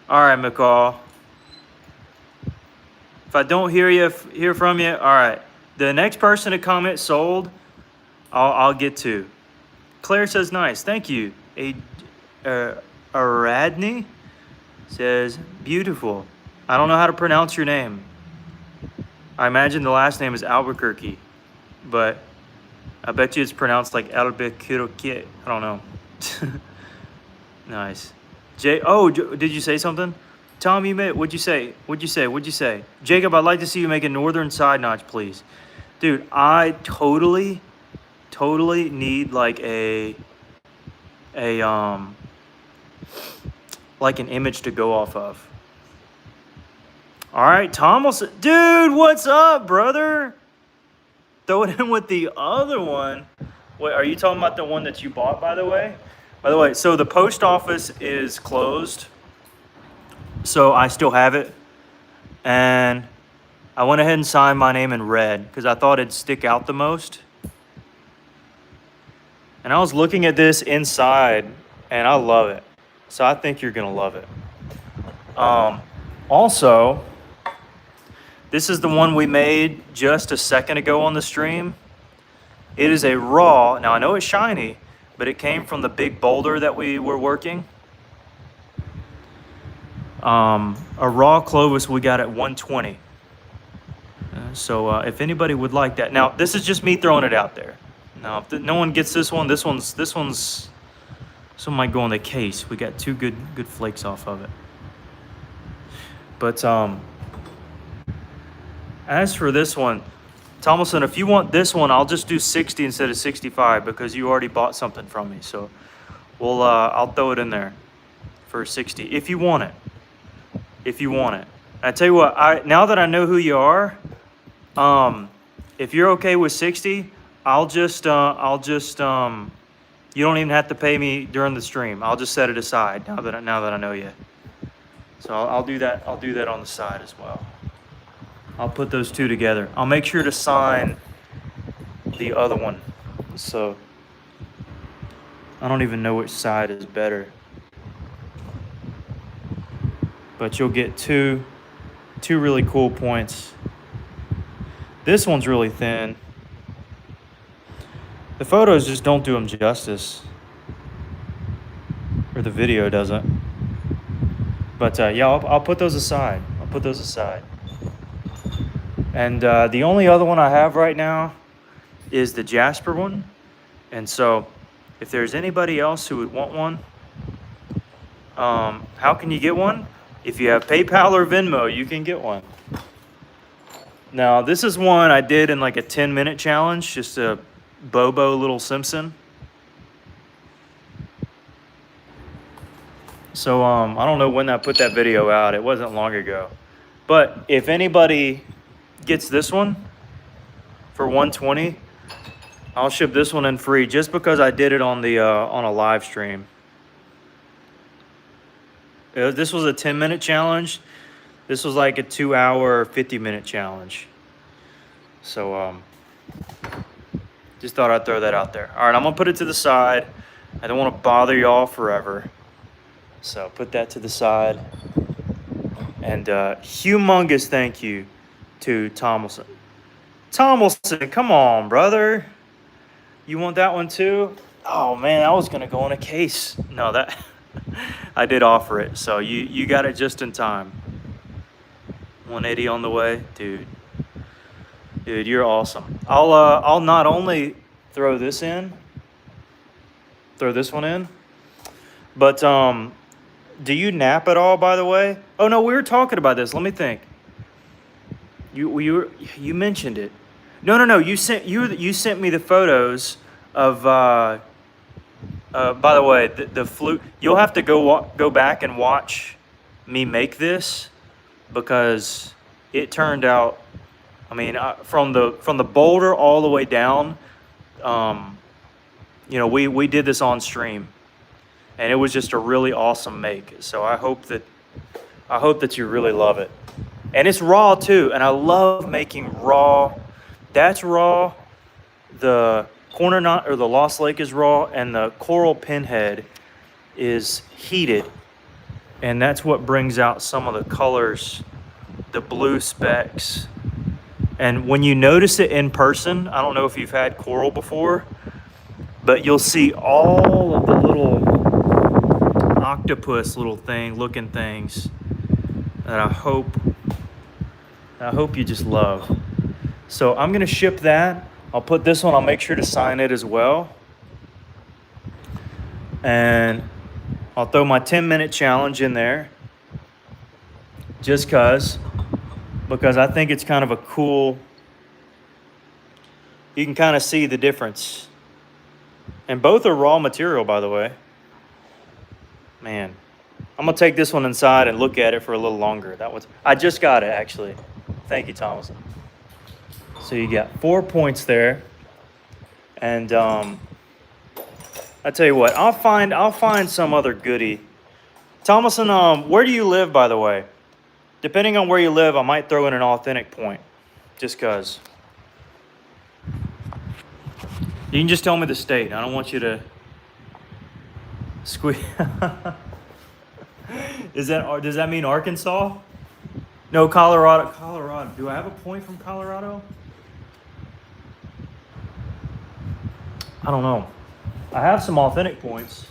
All right, McCall. If I don't hear from you, all right. The next person to comment sold, I'll get to. Claire says nice, thank you. Aradney says beautiful. I don't know how to pronounce your name. I imagine the last name is Albuquerque, but I bet you it's pronounced like Albuquerque. I don't know. Nice. Did you say something? Tom, what'd you say? What'd you say? Jacob, I'd like to see you make a northern side notch, please. Dude, I totally need like like an image to go off of. All right, Tom will say, dude, what's up, brother? Throw it in with the other one. Wait, are you talking about the one that you bought, by the way? By the way, so the post office is closed. So I still have it. And I went ahead and signed my name in red because I thought it'd stick out the most. And I was looking at this inside and I love it. So I think you're going to love it. Also, this is the one we made just a second ago on the stream. It is a raw. Now I know it's shiny, but it came from the big boulder that we were working. A raw Clovis we got at 120. So if anybody would like that. Now, this is just me throwing it out there. Now, if no one gets this one might go in the case. We got two good flakes off of it. But as for this one, Thomason, if you want this one, I'll just do 60 instead of 65 because you already bought something from me. So I'll throw it in there for 60 if you want it. If you want it. I tell you what, now that I know who you are, if you're okay with 60, you don't even have to pay me during the stream. I'll just set it aside now that I know you. So I'll do that. I'll do that on the side as well. I'll put those two together. I'll make sure to sign the other one. So I don't even know which side is better. But you'll get two really cool points. This one's really thin. The photos just don't do them justice. Or the video doesn't. But yeah, I'll put those aside. And the only other one I have right now is the Jasper one. And so if there's anybody else who would want one, how can you get one? If you have PayPal or Venmo, you can get one. Now, this is one I did in like a 10-minute challenge, just a Bobo little Simpson. So I don't know when I put that video out. It wasn't long ago. But if anybody gets this one for 120, I'll ship this one in free just because I did it on the on a live stream. This was a 10-minute challenge. This was like a 2-hour, 50-minute challenge. So just thought I'd throw that out there. All right, I'm gonna put it to the side. I don't want to bother y'all forever. So put that to the side. And humongous thank you to Tomlinson. Tomlinson, come on, brother. You want that one too? Oh man, I was gonna go in a case. No, that I did offer it, so you got it just in time. 180 on the way, dude. Dude, you're awesome. I'll not only throw this one in, but do you nap at all, by the way? Oh no, we were talking about this. Let me think. You mentioned it. No. You sent me the photos of. By the way, the flute. You'll have to go back and watch me make this because it turned out. I mean, from the boulder all the way down. We did this on stream, and it was just a really awesome make. So I hope that I hope that you really love it. And it's raw too, and I love making raw. That's raw. The corner knot or the Lost Lake is raw, and the coral pinhead is heated, and that's what brings out some of the colors, the blue specks. And when you notice it in person, I don't know if you've had coral before, but you'll see all of the little octopus looking things that I hope you just love. So I'm gonna ship that. I'll put this one, I'll make sure to sign it as well. And I'll throw my 10-minute challenge in there just because I think it's kind of a cool, you can kind of see the difference. And both are raw material, by the way. Man, I'm gonna take this one inside and look at it for a little longer. I just got it actually. Thank you, Thomas. So you got 4 points there. And I tell you what, I'll find some other goodie. Thomason, where do you live, by the way? Depending on where you live, I might throw in an authentic point, just cause. You can just tell me the state. I don't want you to squeeze. Does that mean Arkansas? No, Colorado. Colorado. Do I have a point from Colorado? I don't know. I have some authentic points.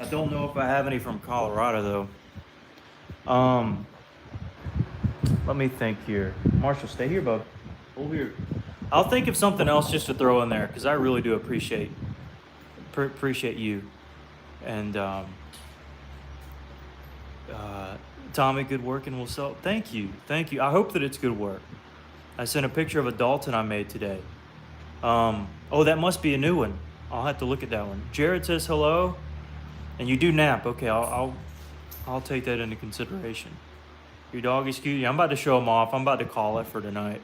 I don't know if I have any from Colorado though. Let me think here. Marshall, stay here, bub. Over here. I'll think of something else just to throw in there because I really do appreciate you. And Tommy, good work, and we'll sell. Thank you. I hope that it's good work. I sent a picture of a Dalton I made today. Oh, that must be a new one. I'll have to look at that one. Jared says hello, and you do nap. Okay, I'll take that into consideration. Your dog is cute. Yeah, I'm about to show him off. I'm about to call it for tonight.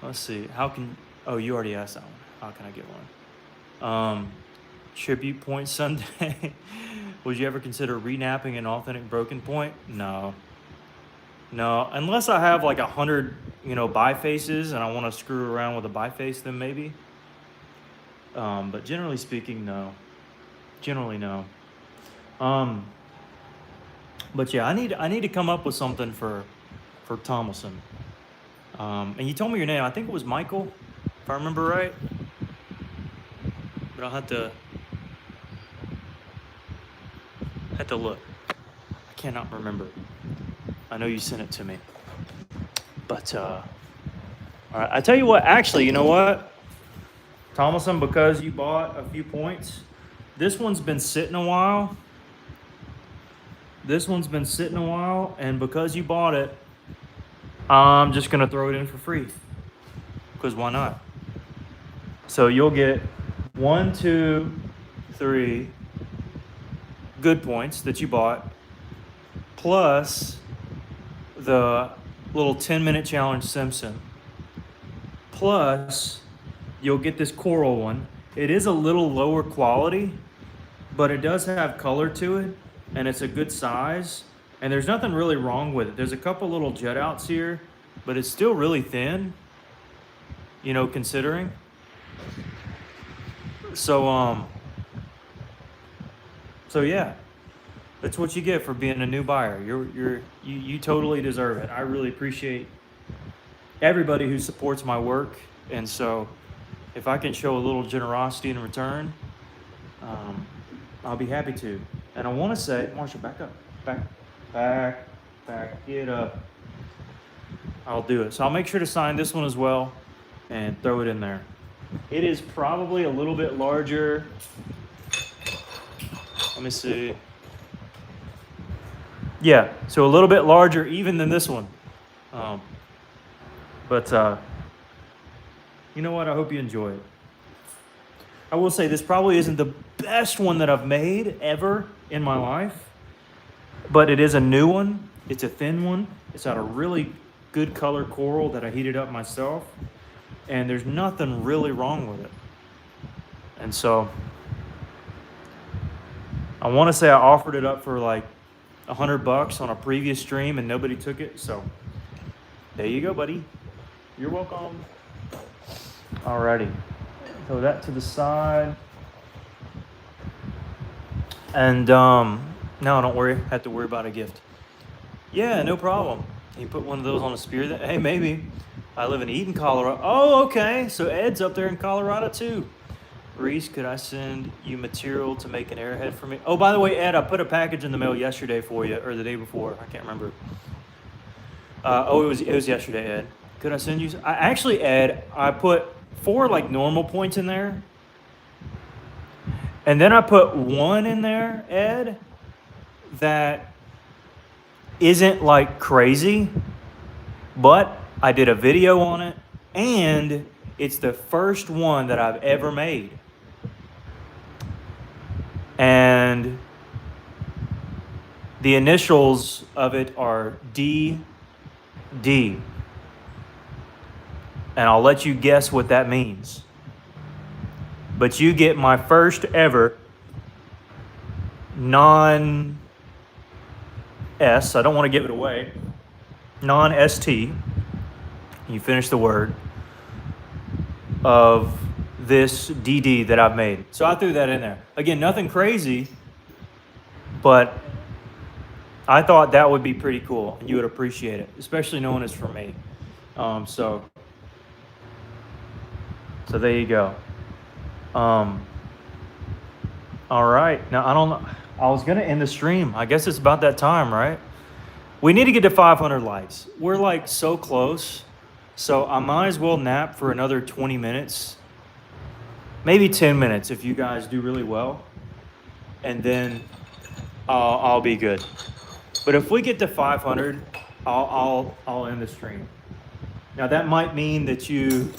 Let's see. Oh, you already asked that one. How can I get one? Tribute point Sunday. Would you ever consider renapping an authentic broken point? No, unless I have like 100, bifaces and I want to screw around with a biface, then maybe. But generally speaking, no. Generally, no. But yeah, I need to come up with something for Thomason. And you told me your name. I think it was Michael, if I remember right. But I'll have to look. I cannot remember. I know you sent it to me. But, all right. I tell you what, actually, you know what? Thomason, because you bought a few points, this one's been sitting a while. And because you bought it, I'm just going to throw it in for free. Because why not? So you'll get 1, 2, 3 good points that you bought, plus the little 10-minute challenge Simpson. Plus, you'll get this coral one. It is a little lower quality, but it does have color to it, and it's a good size, and there's nothing really wrong with it. There's a couple little jet outs here, but it's still really thin, considering. So yeah, that's what you get for being a new buyer. You totally deserve it. I really appreciate everybody who supports my work, and so if I can show a little generosity in return, I'll be happy to. And I want to say, Marshall, back up, back, get up. I'll do it. So I'll make sure to sign this one as well and throw it in there. It is probably a little bit larger. Let me see. Yeah, so a little bit larger even than this one. But you know what? I hope you enjoy it. I will say this probably isn't the best one that I've made ever in my life, but it is a new one. It's a thin one. It's out of really good color coral that I heated up myself, and there's nothing really wrong with it. And so I want to say I offered it up for like $100 on a previous stream and nobody took it. So there you go, buddy. You're welcome. Alrighty. Throw that to the side. And no, don't worry. Have to worry about a gift. Yeah, no problem. Can you put one of those on a spear? Hey, maybe. I live in Eden, Colorado. Oh, okay. So Ed's up there in Colorado too. Reese, could I send you material to make an arrowhead for me? Oh, by the way, Ed, I put a package in the mail yesterday for you, or the day before. I can't remember. It was yesterday, Ed. Could I send you? Actually, Ed, I put 4 like normal points in there, and then I put 1 in there, Ed, that isn't like crazy, but I did a video on it, and it's the first one that I've ever made. And the initials of it are DD. And I'll let you guess what that means. But you get my first ever non-S, I don't want to give it away, non-ST, you finish the word, of this DD that I've made. So I threw that in there. Again, nothing crazy, but I thought that would be pretty cool. You would appreciate it, especially knowing it's from me. So there you go. All right. Now, I don't know. I was going to end the stream. I guess it's about that time, right? We need to get to 500 likes. We're like so close. So I might as well nap for another 20 minutes. Maybe 10 minutes if you guys do really well. And then I'll be good. But if we get to 500, I'll end the stream. Now that might mean that we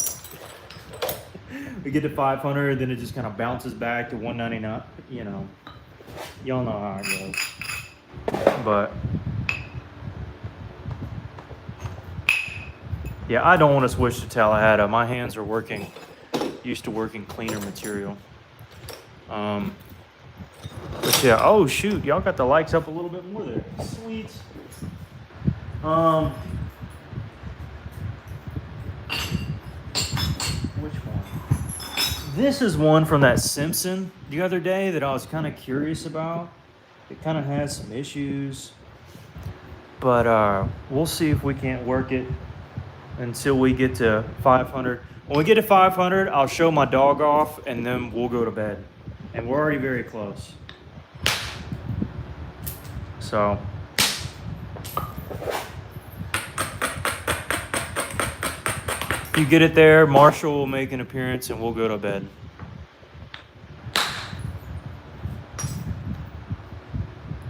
get to 500, then it just kind of bounces back to 199. You know, y'all know how it goes. But yeah, I don't want to switch to Tallahassee. My hands are used to working cleaner material. But yeah, oh shoot, y'all got the likes up a little bit more there. Sweet. Which one? This is one from that Simpson the other day that I was kind of curious about. It kind of has some issues, but we'll see if we can't work it until we get to 500. When we get to 500, I'll show my dog off, and then we'll go to bed. And we're already very close. So if you get it there, Marshall will make an appearance, and we'll go to bed.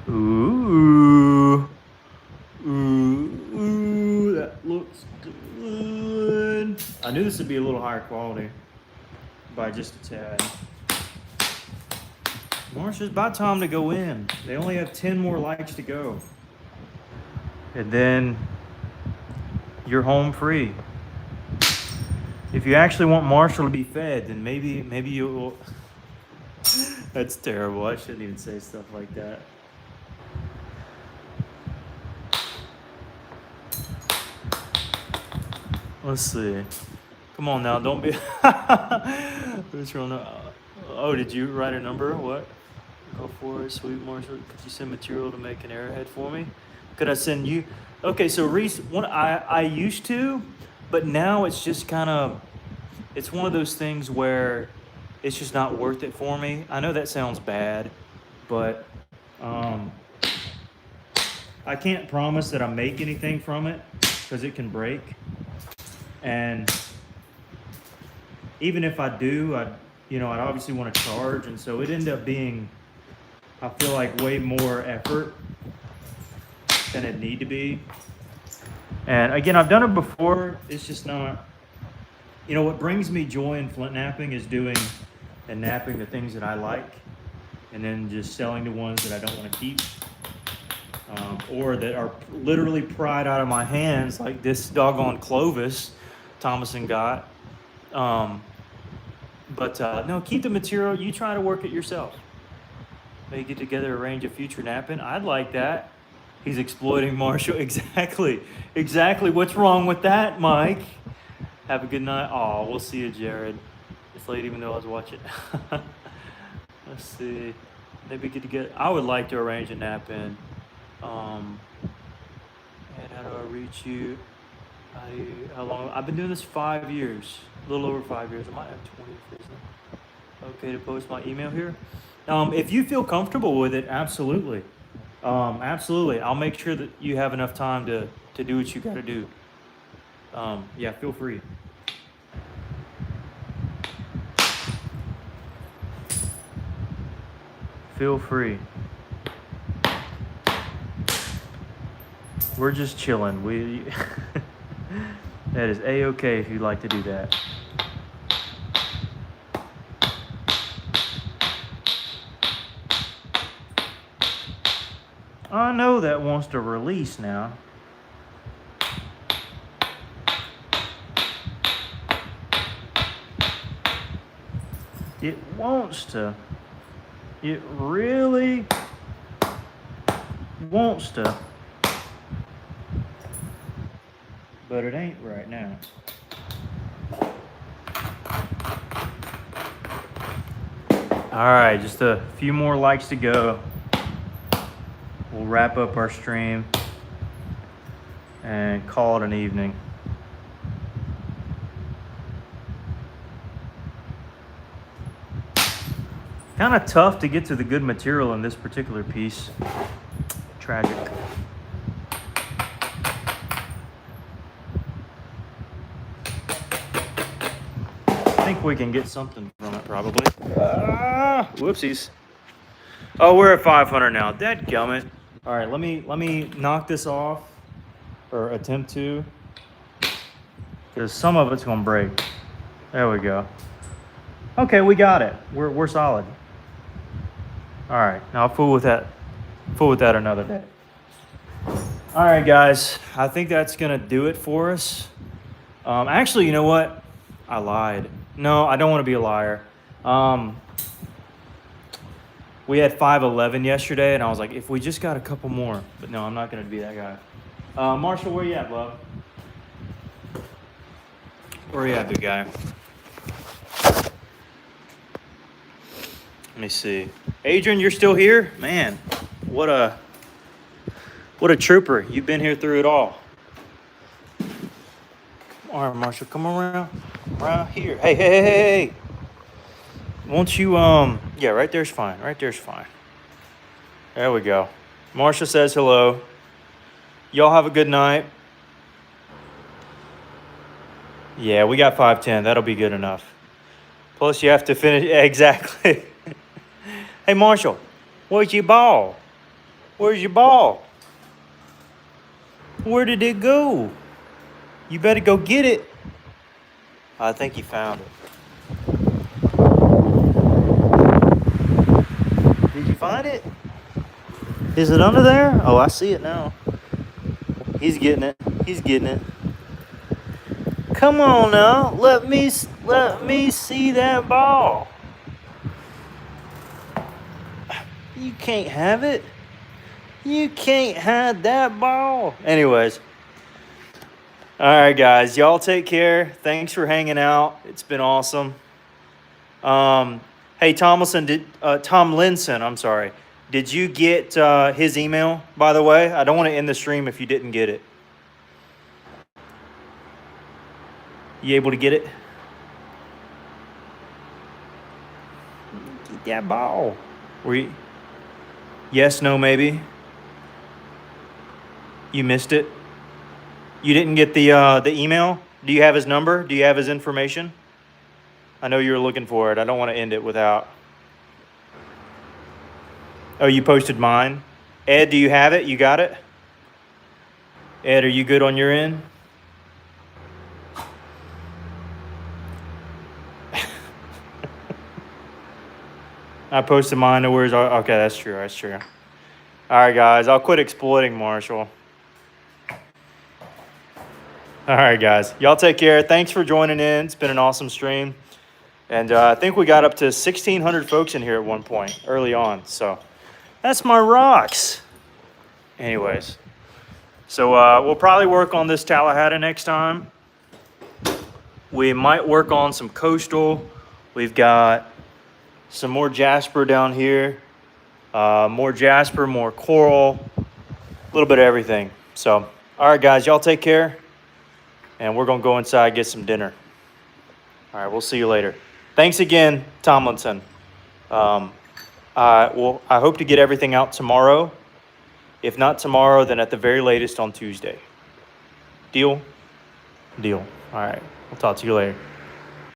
Ooh. Ooh, that looks good. I knew this would be a little higher quality by just a tad. Marsh, it's about time to go in. They only have 10 more likes to go. And then you're home free. If you actually want Marshall to be fed, then maybe you'll... That's terrible. I shouldn't even say stuff like that. Let's see. Come on now, don't be... Who's wrong? Oh, did you write a number? What? Go for it, sweet Marshall. Could you send material to make an arrowhead for me? Could I send you? Okay, so Reese, I used to, but now it's just kind of, it's one of those things where it's just not worth it for me. I know that sounds bad, but I can't promise that I make anything from it because it can break. And even if I do, I'd obviously want to charge, and so it ended up being, I feel like, way more effort than it need to be. And again, I've done it before. It's just not, what brings me joy in flint napping is doing and napping the things that I like, and then just selling the ones that I don't want to keep, or that are literally pried out of my hands, like this doggone Clovis Thomason got. But no, keep the material. You try to work it yourself. Maybe get together, arrange a future napping. I'd like that. He's exploiting Marshall. Exactly. Exactly. What's wrong with that, Mike? Have a good night. Oh, we'll see you, Jared. It's late even though I was watching. Let's see. Maybe get together. I would like to arrange a nap in. And how do I reach you? How long? I've been doing this 5 years. A little over 5 years. I might have 20 if there's okay to post my email here. If you feel comfortable with it, absolutely. Absolutely. I'll make sure that you have enough time to do what you got to do. Yeah, feel free. Feel free. We're just chilling. That is A-okay if you'd like to do that. I know that wants to release now. It wants to. It really wants to. But it ain't right now. All right, just a few more likes to go. We'll wrap up our stream and call it an evening. Kind of tough to get to the good material in this particular piece. Tragic. I think we can get something from it probably. Whoopsies. Oh, we're at 500 now. Dadgummit. All right, let me knock this off, or attempt to, because some of it's gonna break. There we go. Okay, we got it. We're solid. All right, now I'll fool with that. Fool with that another day. All right, guys. I think that's gonna do it for us. Actually, you know what? I lied. No, I don't want to be a liar. We had 511 yesterday, and I was like, if we just got a couple more. But no, I'm not going to be that guy. Marshall, where you at, love? Where you at, big guy? Let me see. Adrian, you're still here? Man, what a trooper. You've been here through it all. All right, Marshall, come around here. Hey. Won't you, yeah, right there's fine. Right there's fine. There we go. Marcia says hello. Y'all have a good night. Yeah, we got 510. That'll be good enough. Plus, you have to finish. Yeah, exactly. Hey, Marshall, where's your ball? Where's your ball? Where did it go? You better go get it. I think he found it. Did you find it? Is it under there? Oh, I see it now. He's getting it. He's getting it. Come on now. Let me see that ball. You can't have it. You can't have that ball. Anyways. All right, guys. Y'all take care. Thanks for hanging out. It's been awesome. Hey, Tom Linson, I'm sorry. Did you get his email, by the way? I don't want to end the stream if you didn't get it. You able to get it? Get that ball. Yes, no, maybe? You missed it? You didn't get the email? Do you have his number? Do you have his information? I know you were looking for it. I don't want to end it without. Oh, you posted mine? Ed, do you have it? You got it? Ed, are you good on your end? I posted mine to where's our... Okay, that's true. That's true. All right, guys. I'll quit exploiting Marshall. All right, guys. Y'all take care. Thanks for joining in. It's been an awesome stream. And I think we got up to 1,600 folks in here at one point early on. So That's my rocks. Anyways, so we'll probably work on this Tallahassee next time. We might work on some coastal. We've got some more jasper down here. More jasper, more coral, a little bit of everything. So, all right, guys, y'all take care. And we're going to go inside, get some dinner. All right, we'll see you later. Thanks again, Tomlinson. I hope to get everything out tomorrow. If not tomorrow, then at the very latest on Tuesday. Deal? Deal. All right, we'll talk to you later.